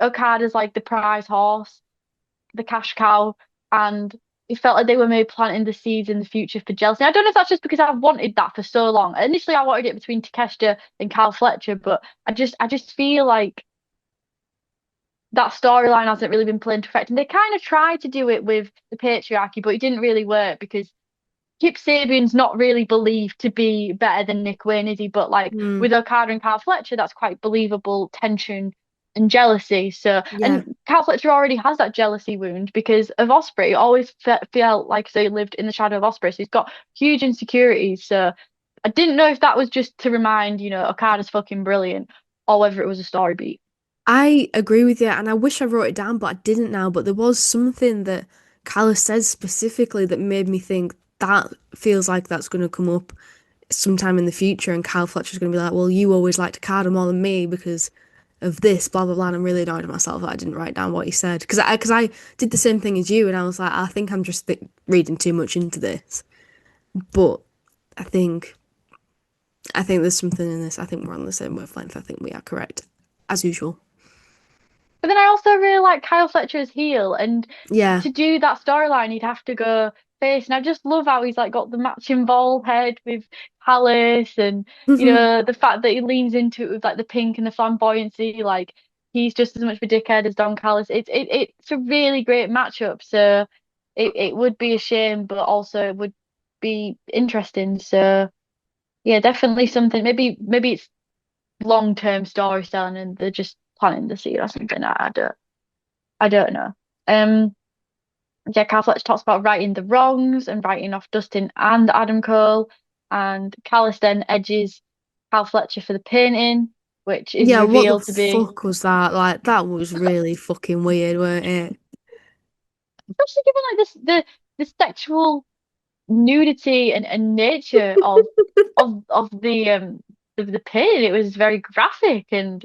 Okada's like the prize horse, the cash cow, and it felt like they were maybe planting the seeds in the future for jealousy. I don't know if that's just because I've wanted that for so long. Initially, I wanted it between Takeshita and Kyle Fletcher, but I just feel like that storyline hasn't really been playing to effect. And they kind of tried to do it with the patriarchy, but it didn't really work because Kip Sabian's not really believed to be better than Nick Wayne, is he? But like mm, with Okada and Kyle Fletcher, that's quite believable tension and jealousy. So, yeah. and Kyle Fletcher already has that jealousy wound because of Osprey. He always felt like they lived in the shadow of Osprey. So he's got huge insecurities. So I didn't know if that was just to remind, Okada's fucking brilliant or whether it was a story beat. I agree with you, and I wish I wrote it down, but I didn't now. But there was something that Kyla says specifically that made me think that feels like that's going to come up sometime in the future, and Kyle Fletcher's going to be like, "Well, you always liked Carter more than me because of this, blah blah blah." And I'm really annoyed at myself that I didn't write down what he said because I did the same thing as you, and I was like, I think I'm just reading too much into this, but I think I think there's something in this. I think we're on the same wavelength. I think we are correct, as usual. But then I also really like Kyle Fletcher's heel, and Yeah. to do that storyline, he'd have to go face. And I just love how he's like got the matching bald head with Palace, and the fact that he leans into it with like the pink and the flamboyancy, like he's just as much of a dickhead as Don Callis. It's a really great matchup. So it would be a shame, but also it would be interesting. So yeah, definitely something. Maybe it's long-term storytelling and they're just planting the seed or something. I don't know. Um, yeah, Cal Fletcher talks about righting the wrongs and writing off Dustin and Adam Cole, and Callis then edges Cal Fletcher for the painting, which is Yeah, what the revealed to be, fuck was that? Like, that was really fucking weird, weren't it? especially given like the sexual nudity and nature of the painting. It was very graphic, and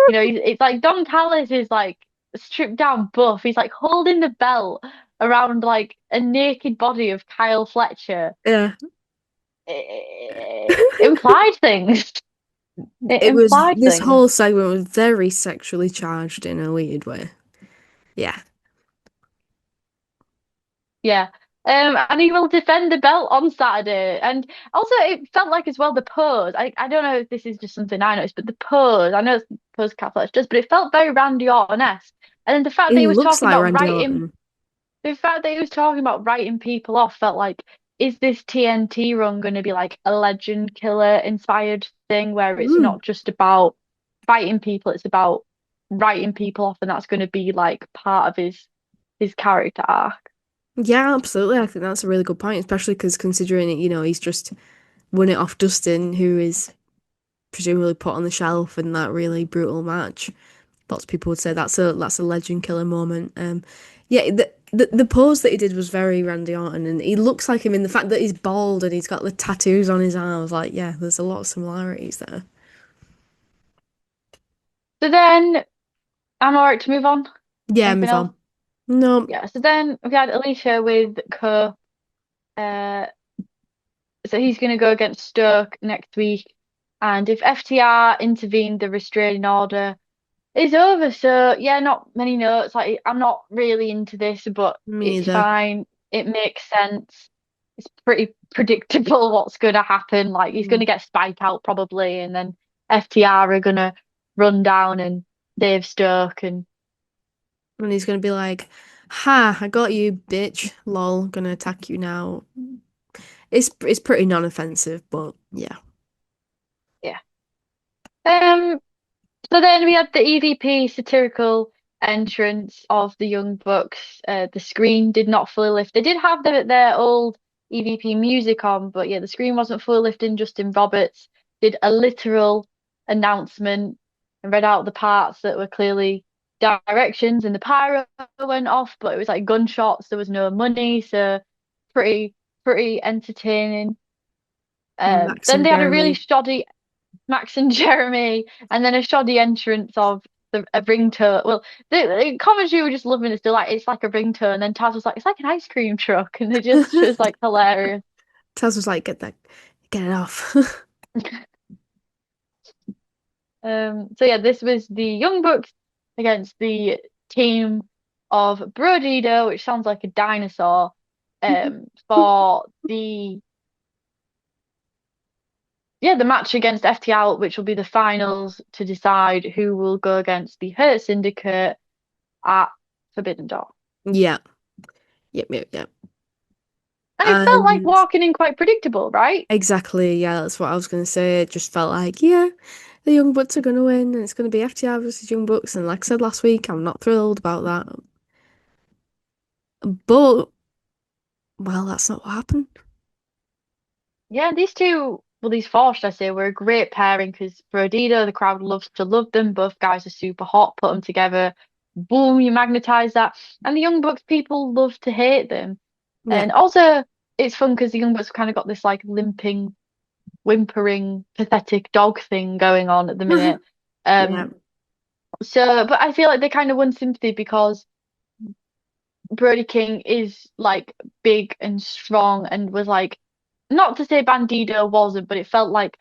it's like Don Callis is like stripped down buff. He's like holding the belt around like a naked body of Kyle Fletcher. Yeah. It implied things. It It was, implied this things. whole segment was very sexually charged in a weird way. Yeah. Yeah. And he will defend the belt on Saturday. And also, it felt like as well the pose. I don't know if this is just something I noticed, but the pose. I know it's the pose Cat Fletcher does, but it felt very Randy Orton-esque. And then the fact that He he was looks talking like about Randy writing, Orton. the fact that he was talking about writing people off felt like, is this TNT run going to be like a legend killer inspired thing where it's Mm. not just about fighting people, it's about writing people off, and that's going to be like part of his character arc. Yeah, absolutely. I think that's a really good point, especially because considering it, he's just won it off Dustin, who is presumably put on the shelf in that really brutal match. Lots of people would say that's a legend killer moment. Yeah, the pose that he did was very Randy Orton, and he looks like him in the fact that he's bald and he's got the tattoos on his arms. Like, yeah, there's a lot of similarities there. So then I'm all right to move on. Yeah, Anything move else? on. No, Yeah. So then we had Alicia with Kerr. Uh, so he's going to go against Stoke next week. And if FTR intervened, the restraining order is over. So yeah, not many notes. Like I'm not really into this, but me it's either. fine. It makes sense. It's pretty predictable what's going to happen. Like he's going Mm. to get Spike out probably, and then FTR are going to run down and save Stoke and. And he's gonna be like, "Ha, I got you, bitch. Lol, gonna attack you now." It's pretty non-offensive, but yeah. Yeah. Um, so then we had the EVP satirical entrance of the Young Bucks. The screen did not fully lift. They did have their old EVP music on, but yeah, the screen wasn't fully lifting. Justin Roberts did a literal announcement and read out the parts that were clearly directions, and the pyro went off, but it was like gunshots. There was no money, so pretty pretty entertaining. Max Then and they had a really Jeremy. shoddy Max and Jeremy, and then a shoddy entrance of a ringtone. Well, the commentary were just loving it. Still, like it's like a ringtone, and then Taz was like, "It's like an ice cream truck," and it just was like hilarious. Taz was like, get it off. So yeah, this was the Young Bucks against the team of Brodido, which sounds like a dinosaur. For the match against FTL, which will be the finals to decide who will go against the Hurt Syndicate at Forbidden Door. Yeah. Yep. And it felt like And walking in quite predictable, right? exactly, yeah, that's what I was gonna say. It just felt like, yeah, the Young Bucks are gonna win, and it's gonna be FTR versus Young Bucks. And like I said last week, I'm not thrilled about that. But well, that's not what happened. Yeah, these two, well, these four, should I say, were a great pairing because for Adidas, the crowd loves to love them. Both guys are super hot. Put them together, boom, you magnetize that. And the Young Bucks, people love to hate them. Yeah. And also, it's fun because the Young Bucks kind of got this like limping, whimpering, pathetic dog thing going on at the minute. Yeah. Um, but I feel like they kind of won sympathy because Brody King is like big and strong and was like, not to say Bandido wasn't, but it felt like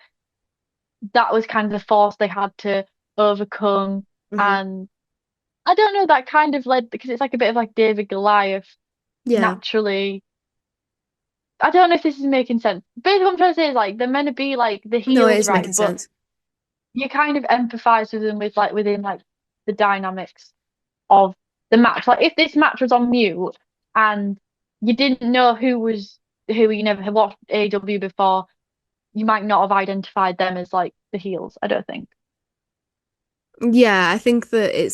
that was kind of the force they had to overcome. Hmm. And I don't know, that kind of led because it's like a bit of like David Goliath Yeah. naturally. I don't know if this is making sense. Basically, what I'm trying to say is like they're meant to be like the No, it heels, is right? making But sense. you kind of empathize with them with like within like the dynamics of the match. Like if this match was on mute and you didn't know who, you never had watched AEW before, you might not have identified them as like the heels, I don't think. Yeah, I think that it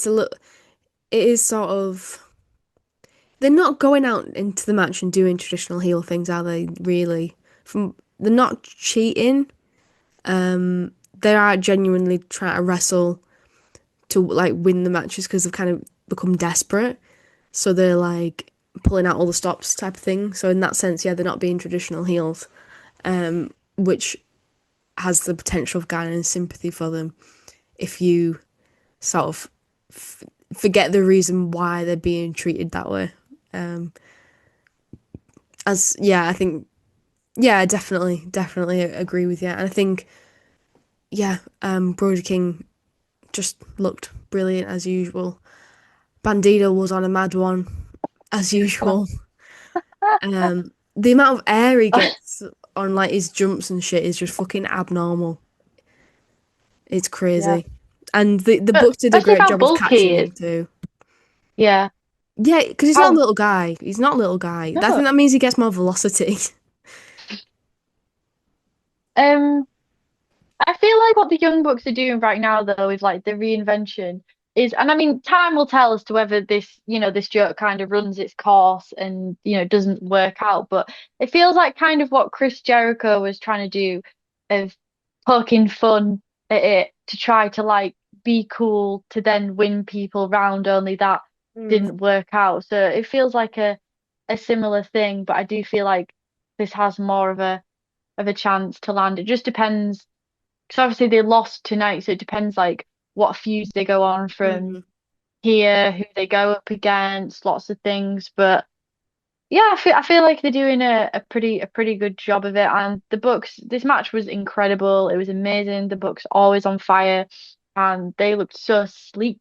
is sort of, they're not going out into the match and doing traditional heel things, are they, really? They're not cheating. They are genuinely trying to wrestle to like win the matches because they've kind of become desperate. So they're like pulling out all the stops type of thing. So in that sense, yeah, they're not being traditional heels, which has the potential of garnering sympathy for them if you sort of f forget the reason why they're being treated that way. Um, as yeah, I think yeah, definitely agree with you. And I think yeah, Brody King just looked brilliant as usual. Bandito was on a mad one as Oh, usual. The amount of air he gets on like his jumps and shit is just fucking abnormal. It's yeah. crazy. And the But Bucks did a especially great how job of bulky he catching is. him too. Yeah. Yeah, because he's not a How little guy. He's not a little guy. I no. think that means he gets more velocity. Um I feel like what the Young Bucks are doing right now, though, is like the reinvention is, and I mean, time will tell as to whether this joke kind of runs its course and, doesn't work out. But it feels like kind of what Chris Jericho was trying to do of poking fun at it to try to like be cool to then win people round, only that Mm. didn't work out. So it feels like a similar thing, but I do feel like this has more of a chance to land. It just depends because obviously they lost tonight, so it depends like what feuds they go on from Hmm. here, who they go up against, lots of things. But yeah, I feel like they're doing a pretty good job of it. And the Bucks, this match was incredible. It was amazing. The Bucks always on fire, and they looked so sleek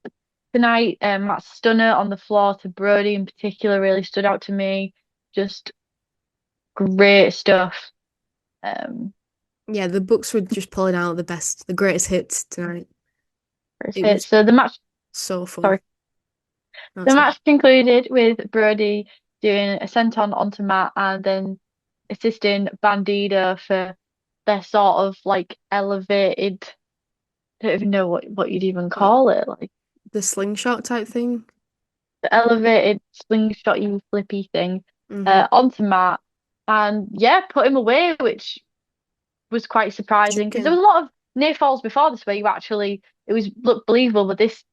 tonight. That stunner on the floor to Brody in particular really stood out to me. Just great stuff. Um, Yeah, the Bucks were just pulling out the greatest hits tonight. It was so the match. so fun. Sorry. The That's good. match concluded with Brody doing a senton onto Matt and then assisting Bandito for their sort of like elevated, I don't even know what you'd even What, call it, like the slingshot type thing? the elevated slingshotty flippy thing Hmm. onto Matt and yeah, put him away, which was quite surprising because there Joking. was a lot of near falls before this where you actually it was looked believable, but this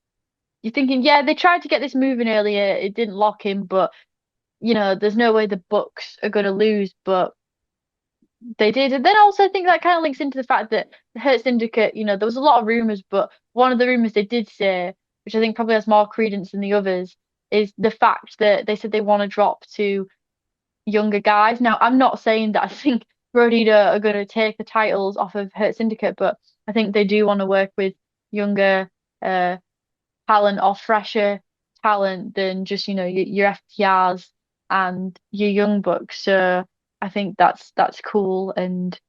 you're thinking, yeah, they tried to get this moving earlier, it didn't lock him, but there's no way the Bucks are going to lose, but they did. And then also I think that kind of links into the fact that the Hurt Syndicate, there was a lot of rumors, but one of the rumors they did say, which I think probably has more credence than the others, is the fact that they said they want to drop to younger guys. Now, I'm not saying that I think Rodita are going to take the titles off of Hurt Syndicate, but I think they do want to work with younger uh talent or fresher talent than just, your FTRs and your young bucks. So I think that's cool. And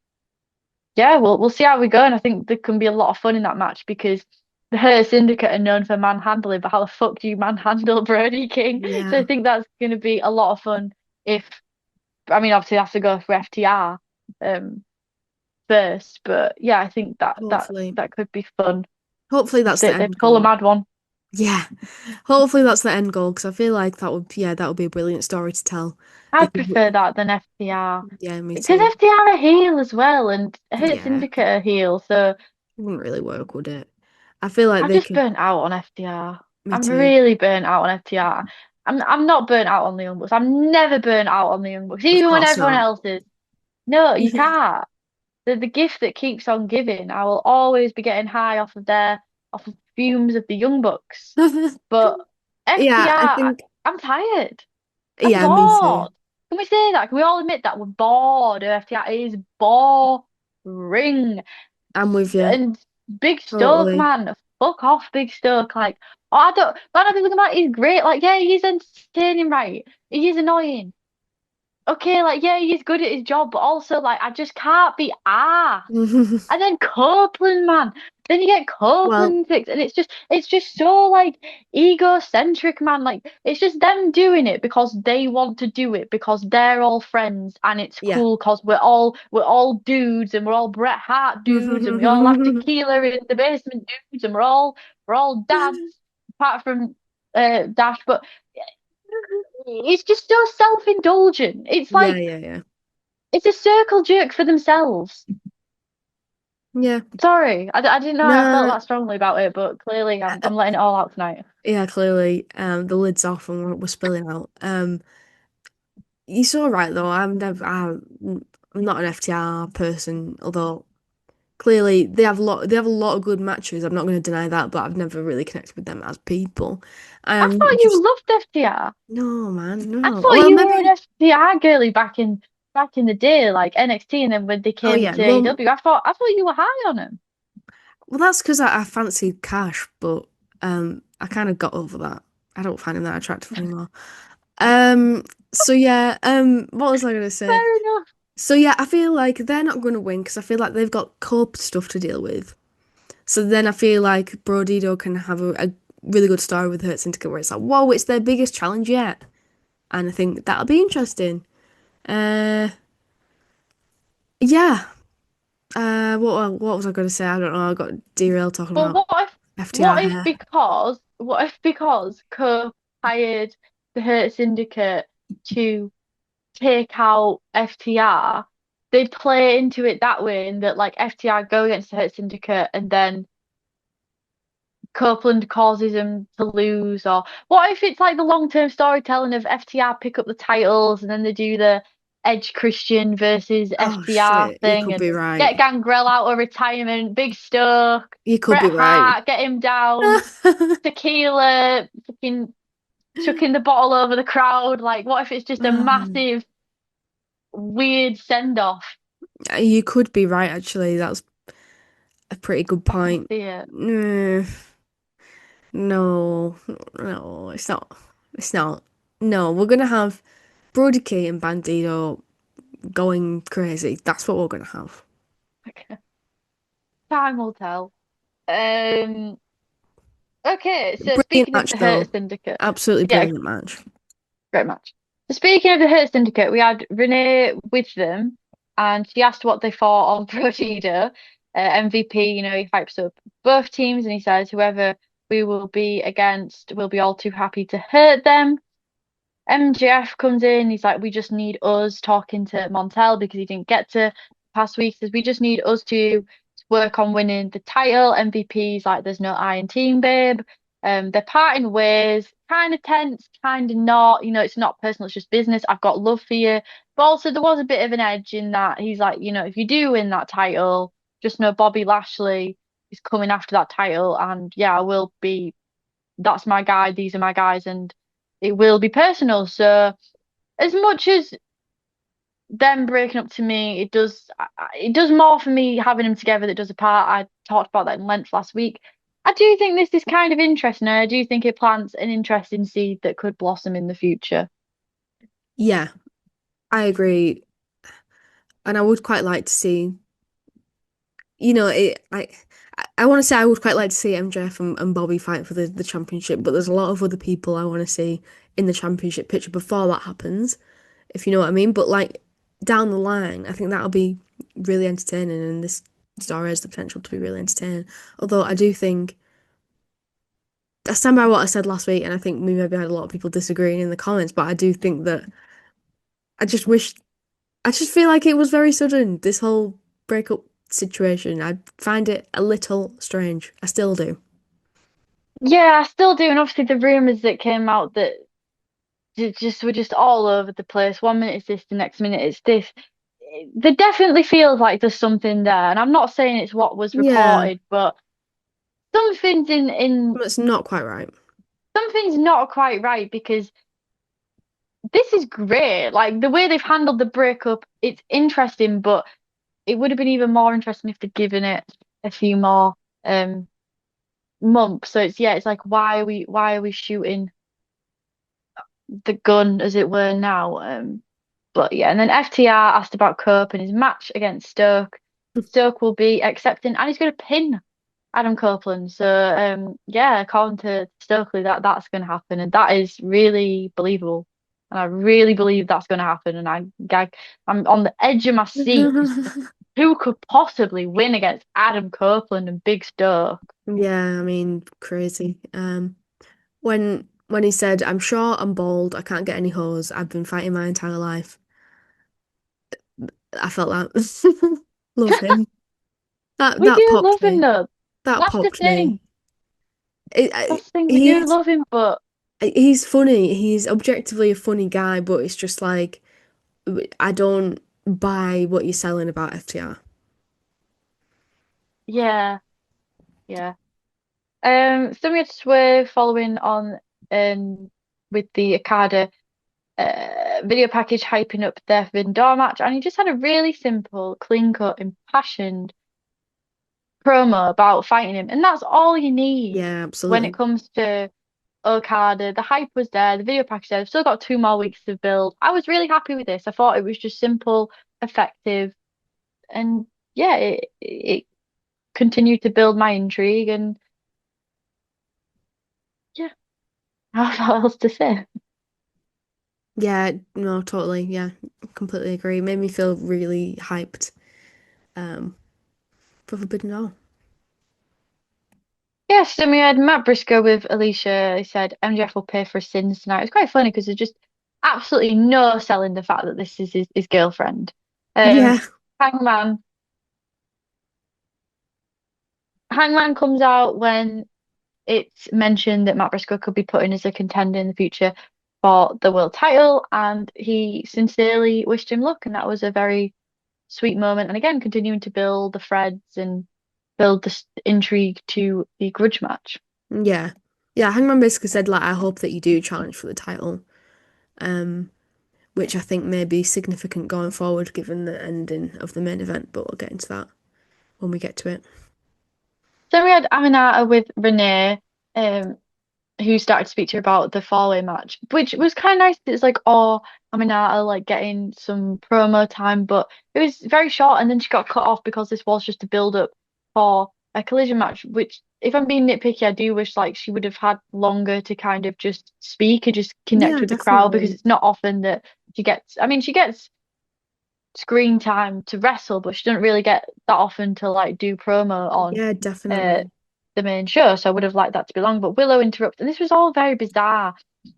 yeah, we'll see how we go. And I think there can be a lot of fun in that match because the Hurt Syndicate are known for manhandling, but how the fuck do you manhandle Brody King? So I Yeah, think that's gonna be a lot of fun if I mean obviously they have to go for FTR um first, but yeah, I think that that hopefully. that could be fun Hopefully if that's the they end pull a goal. mad one. Yeah. Hopefully that's the end goal because I feel like that would be a brilliant story to tell. They I'd could, prefer that than FTR. yeah, me Because too. FTR are heel as well, and Hurt Yeah, Syndicate are heel, so it wouldn't really work, would it? I feel like I'm they just could, burnt out on FTR. me I'm too. really burnt out on FTR. I'm not burnt out on the Young Bucks. I'm never burnt out on the Young Bucks, Of even when course everyone not. else is. No, you can't. They're the gift that keeps on giving. I will always be getting high off of fumes of the Young Bucks. But Yeah, I FTR, think, I'm tired. I'm yeah, me too. bored. Can we say that? Can we all admit that we're bored of FTR? It is boring. I'm with you. And Big Stoke, Totally. man, fuck off, Big Stoke. Like, oh, I don't, man, I think about it, he's great. Like, yeah, he's entertaining, right? He is annoying. Okay, like, yeah, he's good at his job, but also, like, I just can't be asked. And then Copeland, man. Then you get Well, Copeland fixed, and it's just so like egocentric, man. Like it's just them doing it because they want to do it because they're all friends and it's yeah. cool because we're all dudes and we're all Bret Hart dudes and we all have tequila in the basement dudes and we're all dads apart from Dash, but it's just so self-indulgent. It's Yeah, like yeah, yeah. it's a circle jerk for themselves. Yeah. Sorry, I didn't know I felt No, that strongly about it, but clearly I'm letting it all out tonight. yeah, clearly, the lid's off and we're spilling out. You're so right though. I'm not an FTR person, although clearly they have a lot of good matches. I'm not going to deny that, but I've never really connected with them as people. I thought you Just loved FTR. no, man, I no. thought Well, you were an maybe. FTR girly back in the day, like NXT, and then when they Oh came yeah. to Well, AEW, I thought you were high on them. that's because I fancied Cash, but I kind of got over that. I don't find him that attractive anymore. So yeah. What was I gonna say? Fair enough. So yeah, I feel like they're not gonna win because I feel like they've got cope stuff to deal with. So then I feel like Brodido can have a really good story with Hurt Syndicate where it's like, whoa, it's their biggest challenge yet. And I think that'll be interesting. Uh, yeah. What was I going to say? I don't know. I got derailed talking But about FTR hair. what if because Cope hired the Hurt Syndicate to take out FTR, they play into it that way, and that like FTR go against the Hurt Syndicate, and then Copeland causes him to lose, or what if it's like the long-term storytelling of FTR pick up the titles and then they do the Edge Christian versus Oh FTR shit, you thing could and be right. get Gangrel out of retirement, Big Stoke, You could Bret be right. Hart, get him down, tequila, fucking chucking the bottle over the crowd. Like, what if it's just a massive, weird send-off? You could be right, actually. That's a pretty good I can point. see it. Mm, no, no, it's not. It's not. No, we're gonna have Brody Kay and Bandito going crazy. That's what we're gonna have. Time will tell. Um, okay, so Brilliant speaking of match the though. Hurt Syndicate, Absolutely yeah, brilliant match. great match. So speaking of the Hurt Syndicate, we had Renee with them, and she asked what they thought on Procedure. MVP, he hypes up both teams, and he says whoever we will be against will be all too happy to hurt them. MJF comes in, he's like, we just need us talking to Montel because he didn't get to past week. Says we just need us to work on winning the title. MVP's like, there's no I in team, babe. They're parting ways, kind of tense, kind of not. It's not personal, it's just business. I've got love for you. But also there was a bit of an edge in that he's like, if you do win that title, just know Bobby Lashley is coming after that title, and yeah, I will be that's my guy, these are my guys, and it will be personal. So as much as them breaking up to me, it does more for me having them together that does apart. I talked about that in length last week. I do think this is kind of interesting, and I do think it plants an interesting seed that could blossom in the future. Yeah, I agree. And I would quite like to see, I want to say I would quite like to see MJF and Bobby fight for the championship, but there's a lot of other people I want to see in the championship picture before that happens, if you know what I mean. But like down the line, I think that'll be really entertaining, and this story has the potential to be really entertaining. Although I do think I stand by what I said last week, and I think we maybe had a lot of people disagreeing in the comments, but I do think that I just wish I just feel like it was very sudden, this whole breakup situation. I find it a little strange. I still do. Yeah, I still do, and obviously the rumors that came out that just were just all over the place. 1 minute it's this, the next minute it's this. There definitely feels like there's something there, and I'm not saying it's what was Yeah, reported, but something's in it's not quite right. something's not quite right because this is great. Like the way they've handled the breakup, it's interesting, but it would have been even more interesting if they'd given it a few more um months. So it's like why are we shooting the gun as it were now? But yeah, and then FTR asked about Cope and his match against Stoke. Stoke will be accepting, and he's going to pin Adam Copeland. So yeah, according to Stokely, that's going to happen, and that is really believable. And I really believe that's going to happen. And I'm on the edge of my seat because who could possibly win against Adam Copeland and Big Stoke? Yeah, I mean, crazy. When he said, "I'm short, I'm bald, I can't get any hoes, I've been fighting my entire life," I felt that. Love him. We That do popped love him me. though. That That's the popped me. thing. That's the thing. We do He's love him, but he's funny. He's objectively a funny guy, but it's just like I don't buy what you're selling about FTR. yeah, yeah. So we had Swerve following on with the Okada video package hyping up their Forbidden Door match, and he just had a really simple, clean cut, impassioned promo about fighting him, and that's all you need Yeah, when it absolutely. comes to Okada. The hype was there, the video package there. They've still got 2 more weeks to build. I was really happy with this. I thought it was just simple, effective, and yeah, it continued to build my intrigue, and yeah, I don't know what else to say. Yeah, no, totally. Yeah, completely agree. Made me feel really hyped. Um, for Forbidden Door. Yes, and we had Matt Briscoe with Alicia. He said MJF will pay for his sins tonight. It's quite funny because there's just absolutely no selling the fact that this is his girlfriend. Um, Yeah, Hangman Hangman comes out when it's mentioned that Matt Briscoe could be put in as a contender in the future for the world title, and he sincerely wished him luck, and that was a very sweet moment. And again, continuing to build the threads and build the intrigue to the grudge match. yeah, yeah. Hangman basically said like, I hope that you do challenge for the title. Um, which I think may be significant going forward given the ending of the main event. But we'll get into that when we get to it. Then we had Aminata with Renee, um, who started to speak to her about the four-way match, which was kind of nice. It's like, oh, Aminata like getting some promo time, but it was very short, and then she got cut off because this was just a build-up for a collision match. Which, if I'm being nitpicky, I do wish like she would have had longer to kind of just speak and just connect Yeah, with the crowd because definitely. it's not often that she gets. I mean, she gets screen time to wrestle, but she doesn't really get that often to like do promo on Yeah, uh definitely. the main show. So I would have liked that to be long. But Willow interrupts, and this was all very bizarre.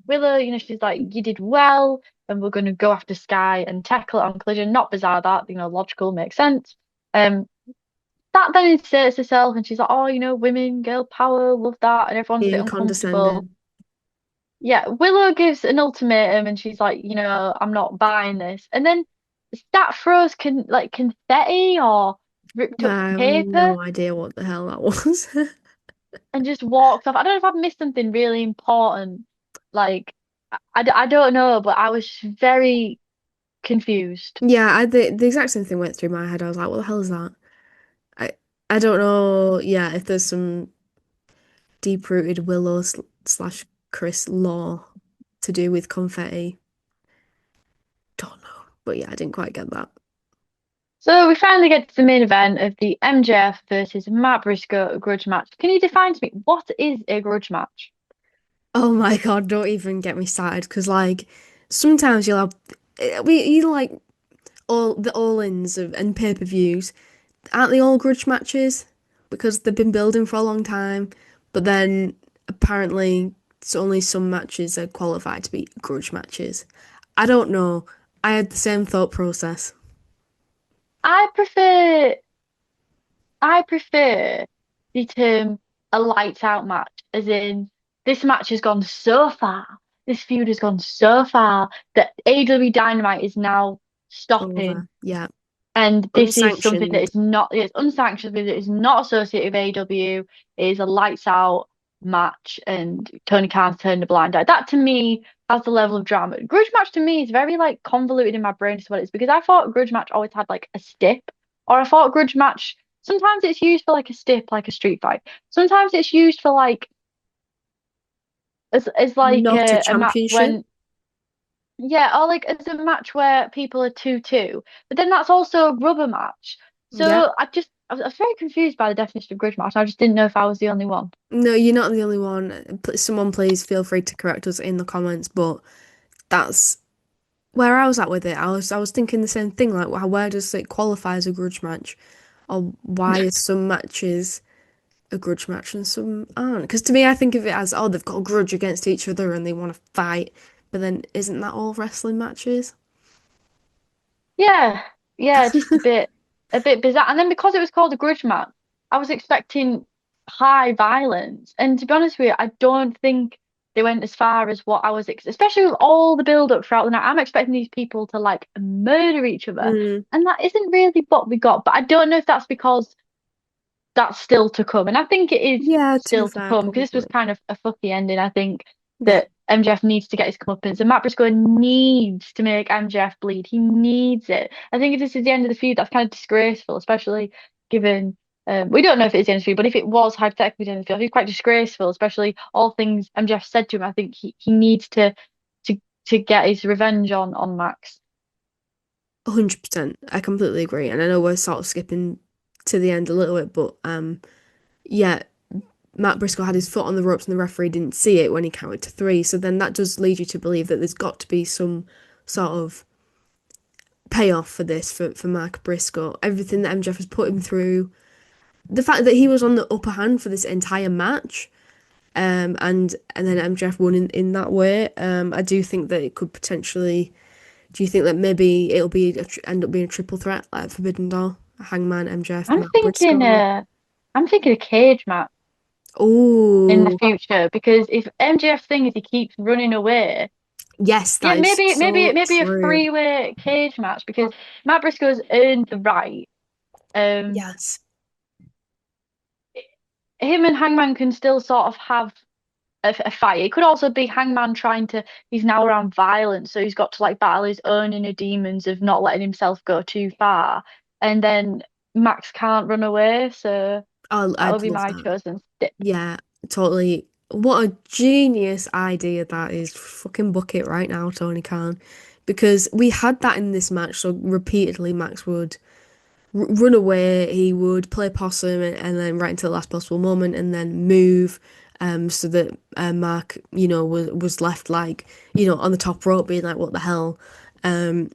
Willow, she's like, "You did well, and we're going to go after Sky and tackle it on Collision." Not bizarre, that logical, makes sense. Um, that then inserts herself, and she's like, "Oh, women, girl power, love that," and everyone's a bit Being uncomfortable. condescending. Yeah, Willow gives an ultimatum and she's like, I'm not buying this. And then Stat throws confetti or ripped up I have paper no idea what the hell that was. and just walks off. I don't know if I've missed something really important. Like, I don't know, but I was very confused. Yeah, the exact same thing went through my head. I was like, what the hell is that? I I don't know. Yeah, if there's some deep-rooted Willow slash Chris law to do with confetti. Don't know. But yeah, I didn't quite get that. So we finally get to the main event of the MJF versus Matt Briscoe grudge match. Can you define to me what is a grudge match? Oh my God, don't even get me started because like sometimes you'll have you like all the all-ins and pay-per-views. Aren't they all grudge matches? Because they've been building for a long time, but then apparently it's only some matches are qualified to be grudge matches. I don't know. I had the same thought process. I prefer I prefer the term a lights out match, as in this match has gone so far, this feud has gone so far that AEW Dynamite is now stopping, Over. Yeah. and this is something that Unsanctioned. is not, it's unsanctioned, it is not associated with AEW. It is a lights out match, and Tony Khan's turned a blind eye. That to me has the level of drama. Grudge match to me is very like convoluted in my brain as well. It's because I thought grudge match always had like a stip, or I thought grudge match sometimes it's used for like a stip, like a street fight. Sometimes it's used for like as like Not a a match championship. when yeah, or like as a match where people are 2-2. But then that's also a rubber match. Yeah. So I was very confused by the definition of grudge match. I just didn't know if I was the only one. No, you're not the only one. Someone please feel free to correct us in the comments, but that's where I was at with it. I was thinking the same thing, like where does it qualify as a grudge match? Or why are some matches a grudge match and some aren't? Because to me I think of it as, oh, they've got a grudge against each other and they want to fight, but then isn't that all wrestling matches? Yeah, yeah, just a bit bizarre. And then because it was called a grudge match, I was expecting high violence. And to be honest with you, I don't think they went as far as what I was ex especially with all the build up throughout the night. I'm expecting these people to like murder each other. Mm. And that isn't really what we got. But I don't know if that's because that's still to come. And I think it is Yeah, to be still to fair, come because this was probably. kind of a fucky ending. I think that MJF needs to get his comeuppance and Matt Briscoe needs to make MJF bleed. He needs it. I think if this is the end of the feud, that's kind of disgraceful, especially given we don't know if it is the end of the feud, but if it was hypothetically the end of the feud, I think it's quite disgraceful, especially all things MJF said to him. I think he needs to to get his revenge on Max. 100%. I completely agree. And I know we're sort of skipping to the end a little bit, but yeah, Matt Briscoe had his foot on the ropes and the referee didn't see it when he counted to three. So then that does lead you to believe that there's got to be some sort of payoff for this for Mark Briscoe. Everything that MJF has put him through, the fact that he was on the upper hand for this entire match, and then MJF won in that way. I do think that it could potentially. Do you think that maybe it'll be end up being a triple threat like Forbidden Door, Hangman, MJF, I'm Matt thinking Briscoe? I'm thinking a cage match in the Oh, future because if MJF thing is he keeps running away, yes, yeah, that is so maybe a true. three-way cage match because Matt Briscoe's earned the right. Um, Yes. him and Hangman can still sort of have a fight. It could also be Hangman trying to. He's now around violence, so he's got to like battle his own inner demons of not letting himself go too far, and then Max can't run away, so that would I'd be love my that. chosen step. Yeah, totally. What a genius idea that is. Fucking book it right now, Tony Khan. Because we had that in this match, so repeatedly Max would run away, he would play possum and then right until the last possible moment and then move so that Mark, was left like, on the top rope being like, what the hell? Um,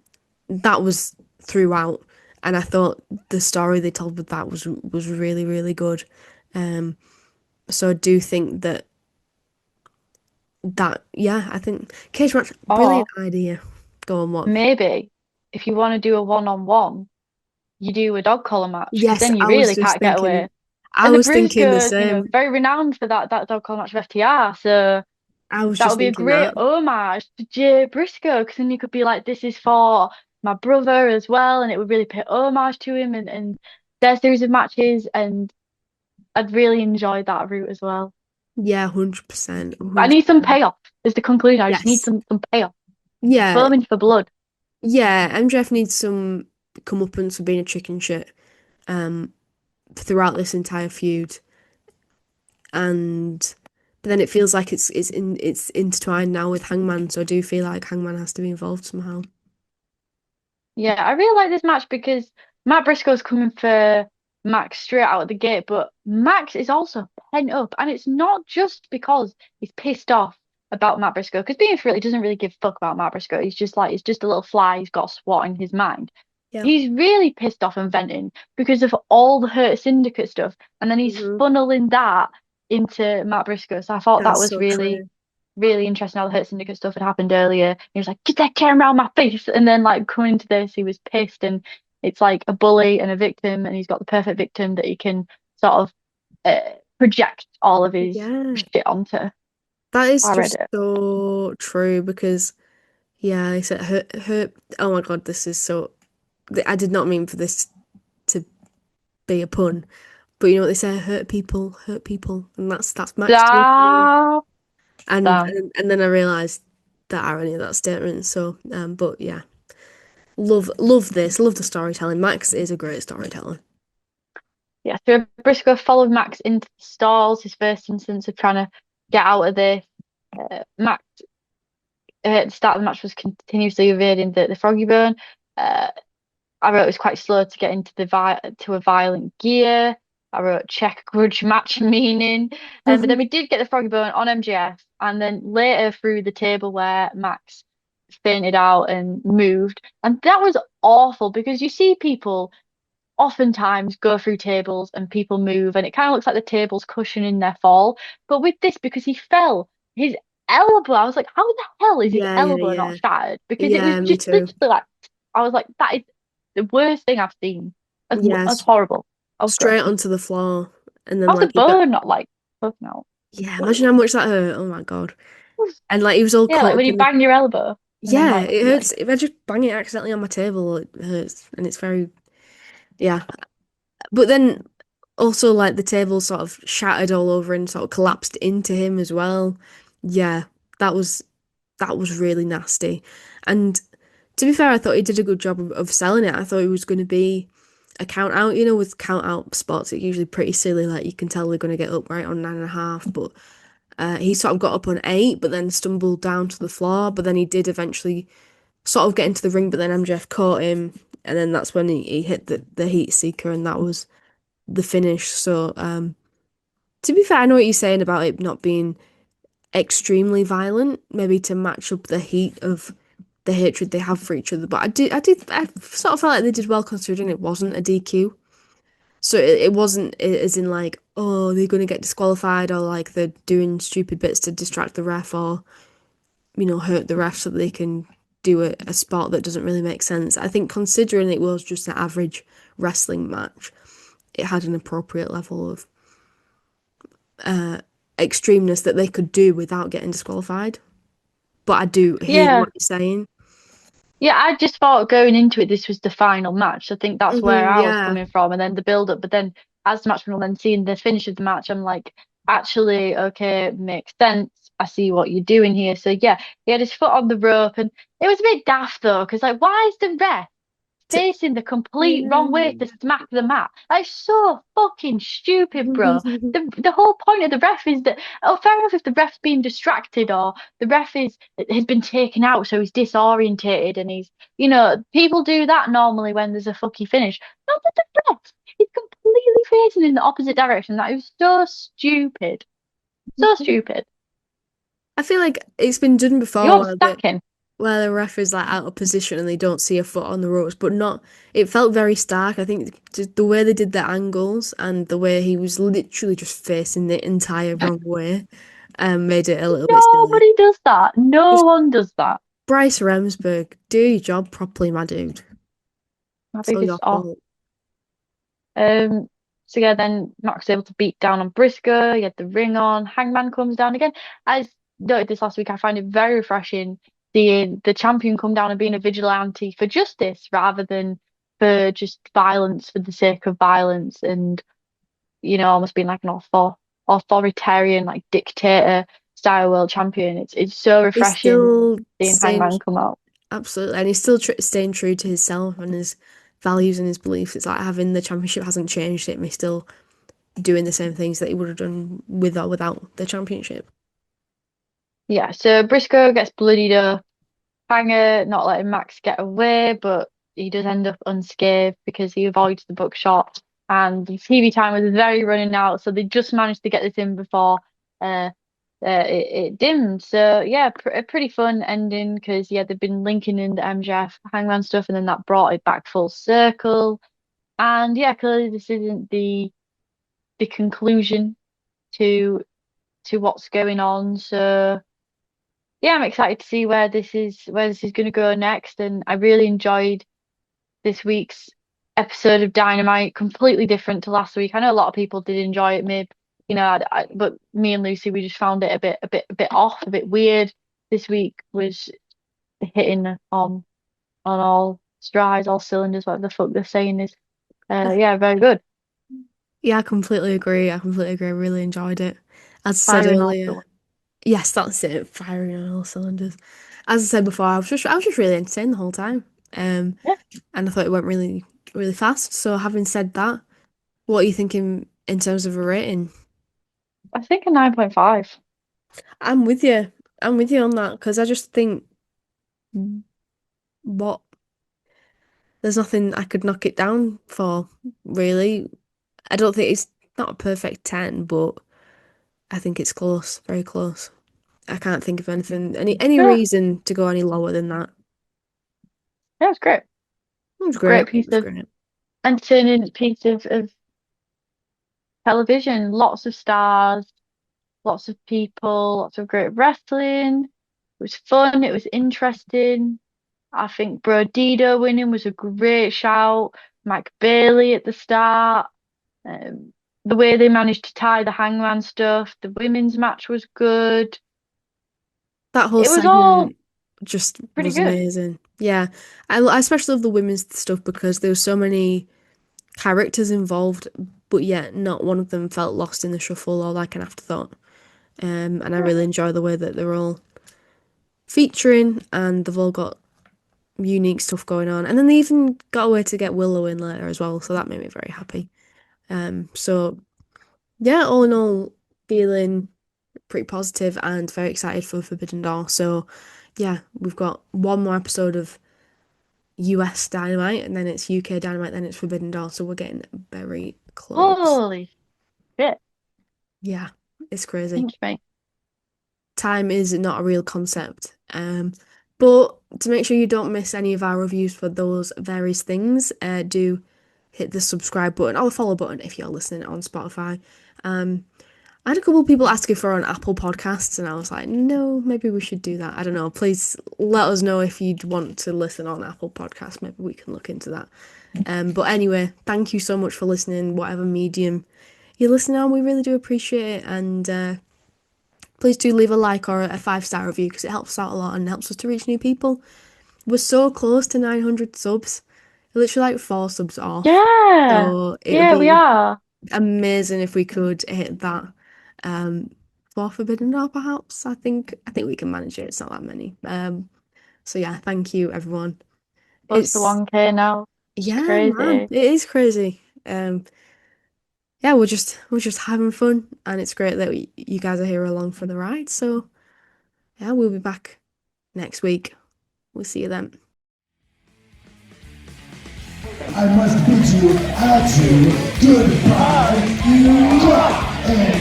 that was throughout. And I thought the story they told with that was really, really good. Um, so I do think yeah, I think cage match, brilliant Or idea. Go on, what? maybe if you want to do a one-on-one, you do a dog collar match because Yes, then you I was really just can't get thinking, away. I And the was thinking the Briscoes, same. very renowned for that dog collar match of FTR. So I was that just would be a thinking great that. homage to Jay Briscoe because then you could be like, this is for my brother as well, and it would really pay homage to him and their series of matches, and I'd really enjoy that route as well. Yeah, 100%, But I need some 100%. payoff. Is the conclusion. I just need Yes. some payoff. Yeah, Foaming for blood. yeah, MJF needs some comeuppance for being a chicken shit um throughout this entire feud. And but then it feels like it's intertwined now with Hangman, so I do feel like Hangman has to be involved somehow. Yeah, I really like this match because Matt Briscoe's coming for Max straight out of the gate, but Max is also pent up, and it's not just because he's pissed off about Matt Briscoe, because being real, he doesn't really give a fuck about Matt Briscoe. He's just like, he's just a little fly, he's got a swat in his mind. Yeah. He's really pissed off and venting because of all the Hurt Syndicate stuff, and then he's Hmm. funneling that into Matt Briscoe. So I thought that That's was so really true. really interesting how the Hurt Syndicate stuff had happened earlier. He was like, get that camera out of my face. And then like coming into this, he was pissed and it's like a bully and a victim, and he's got the perfect victim that he can sort of project all of his Yeah. shit onto. That is I read just it. so true because yeah, I said her oh my God, this is so I did not mean for this to be a pun. But you know what they say, hurt people, and that's Max to me. Stop, And stop. and then I realised the irony of that statement. So, but yeah, love this, love the storytelling. Max is a great storyteller. Yeah, so Briscoe followed Max into the stalls, his first instance of trying to get out of this. Max at the start of the match was continuously evading the froggy bone. Uh, I wrote it was quite slow to get into the vi to a violent gear. I wrote check grudge match meaning. But then we did get the froggy bone on MGF, and then later through the table where Max fainted out and moved. And that was awful because you see people oftentimes go through tables and people move, and it kind of looks like the table's cushioning their fall. But with this, because he fell, his elbow, I was like, how the hell is his Yeah, yeah, elbow not yeah. shattered? Because it was Yeah, me just too. literally like, I was like, that is the worst thing I've seen. That's Yes, horrible. That was gross. straight onto the floor. And then How's the like he got, bone not like poking out? yeah, imagine how much that hurt. Oh my God. And like he was all Yeah, caught like when up you in the, bang your elbow and then yeah, like it you're like, hurts. If I just bang it accidentally on my table, it hurts. And it's very, yeah. But then also like the table sort of shattered all over and sort of collapsed into him as well. Yeah, that was that was really nasty. And to be fair, I thought he did a good job of selling it. I thought it was going to be a count out. You know, with count out spots, it's usually pretty silly. Like you can tell they're going to get up right on 9.5. But he sort of got up on 8, but then stumbled down to the floor. But then he did eventually sort of get into the ring. But then MJF caught him, and then that's when he hit the heat seeker, and that was the finish. So to be fair, I know what you're saying about it not being extremely violent, maybe to match up the heat of the hatred they have for each other. But I sort of felt like they did well considering it wasn't a DQ. So it wasn't as in like, oh, they're going to get disqualified or like they're doing stupid bits to distract the ref or, hurt the ref so that they can do a spot that doesn't really make sense. I think considering it was just an average wrestling match, it had an appropriate level of extremeness that they could do without getting disqualified. But I do hear yeah. what you're saying. Yeah, I just thought going into it, this was the final match. I think that's where I was Yeah. coming from, and then the build up. But then, as the match went on, then seeing the finish of the match, I'm like, actually, okay, makes sense. I see what you're doing here. So yeah, he had his foot on the rope, and it was a bit daft though, because like, why is the ref facing the complete wrong way Yeah. to smack the mat? That's so fucking stupid, bro. The whole point of the ref is that, oh, fair enough if the ref's being distracted or the ref has been taken out, so he's disorientated and he's, people do that normally when there's a fucky finish. Not that the ref is completely facing in the opposite direction. That is so stupid. So stupid. I feel like it's been done You before want where stacking. the ref is like out of position and they don't see a foot on the ropes, but not. It felt very stark. I think just the way they did the angles and the way he was literally just facing the entire wrong way, made it a little bit silly. Nobody does that. No Just one does that. Bryce Remsburg, do your job properly, my dude. My It's all biggest your off. fault. Um, so yeah, then Max was able to beat down on Briscoe. He had the ring on. Hangman comes down again. As noted this last week, I find it very refreshing seeing the champion come down and being a vigilante for justice rather than for just violence for the sake of violence and almost being like an authoritarian, like dictator style world champion. It's so He's refreshing still seeing staying Hangman come out. absolutely, and he's still staying true to himself and his values and his beliefs. It's like having the championship hasn't changed it, and he's still doing the same things that he would have done with or without the championship. Yeah, so Briscoe gets bloodied up. Hanger not letting Max get away, but he does end up unscathed because he avoids the buckshot. And the TV time was very running out, so they just managed to get this in before uh, it dimmed. So yeah, a pretty fun ending because yeah, they've been linking in the MJF Hangman stuff, and then that brought it back full circle. And yeah, clearly this isn't the conclusion to what's going on. So yeah, I'm excited to see where this is going to go next. And I really enjoyed this week's episode of Dynamite. Completely different to last week. I know a lot of people did enjoy it, maybe but me and Lucy we just found it a bit off, a bit weird. This week was hitting on all strides, all cylinders, whatever the fuck they're saying is. Yeah, very good. Yeah, I completely agree. I completely agree. I really enjoyed it. As I said Firing all earlier, cylinders. yes, that's it. Firing on all cylinders. As I said before, I was just really entertained the whole time. Um, Yeah, and I thought it went really, really fast. So having said that, What are you thinking in terms of a rating? I think a 9.5. I'm with you. I'm with you on that because I just think what there's nothing I could knock it down for, really. I don't think it's not a perfect 10, but I think it's close, very close. I can't think of any Yeah, reason to go any lower than that. yeah, it's great. It was Great great. It piece was of great. entertaining piece of television. Lots of stars, lots of people, lots of great wrestling. It was fun. It was interesting. I think Dido winning was a great shout. Mike Bailey at the start. Um, the way they managed to tie the hangman stuff. The women's match was good. That whole It was all segment just pretty was good. amazing. Yeah, I especially love the women's stuff because there were so many characters involved, but yet not one of them felt lost in the shuffle or like an afterthought. And I Yeah. really enjoy the way that they're all featuring and they've all got unique stuff going on. And then they even got a way to get Willow in later as well, so that made me very happy. So yeah, all in all, feeling pretty positive and very excited for Forbidden Door. So yeah, we've got one more episode of US Dynamite and then it's UK Dynamite, then it's Forbidden Door. So we're getting very close. Holy shit. Yeah, it's crazy. Pinch me. Time is not a real concept. But to make sure you don't miss any of our reviews for those various things, do hit the subscribe button or the follow button if you're listening on Spotify. I had a couple of people asking for on Apple Podcasts, and I was like, no, maybe we should do that. I don't know. Please let us know if you'd want to listen on Apple Podcasts. Maybe we can look into that. But anyway, thank you so much for listening, whatever medium you're listening on. We really do appreciate it. And please do leave a like or a 5-star review because it helps out a lot and helps us to reach new people. We're so close to 900 subs. We're literally like 4 subs off. Yeah. So it would Yeah, we be are. amazing if we could hit that. For Forbidden Door, perhaps. I think we can manage it. It's not that many. So yeah, thank you everyone. Close to It's 1K now. yeah, man, Crazy. it is crazy. Yeah, we're just having fun, and it's great that you guys are here along for the ride. So yeah, we'll be back next week. We'll see you then. I must bid you adieu, goodbye, you and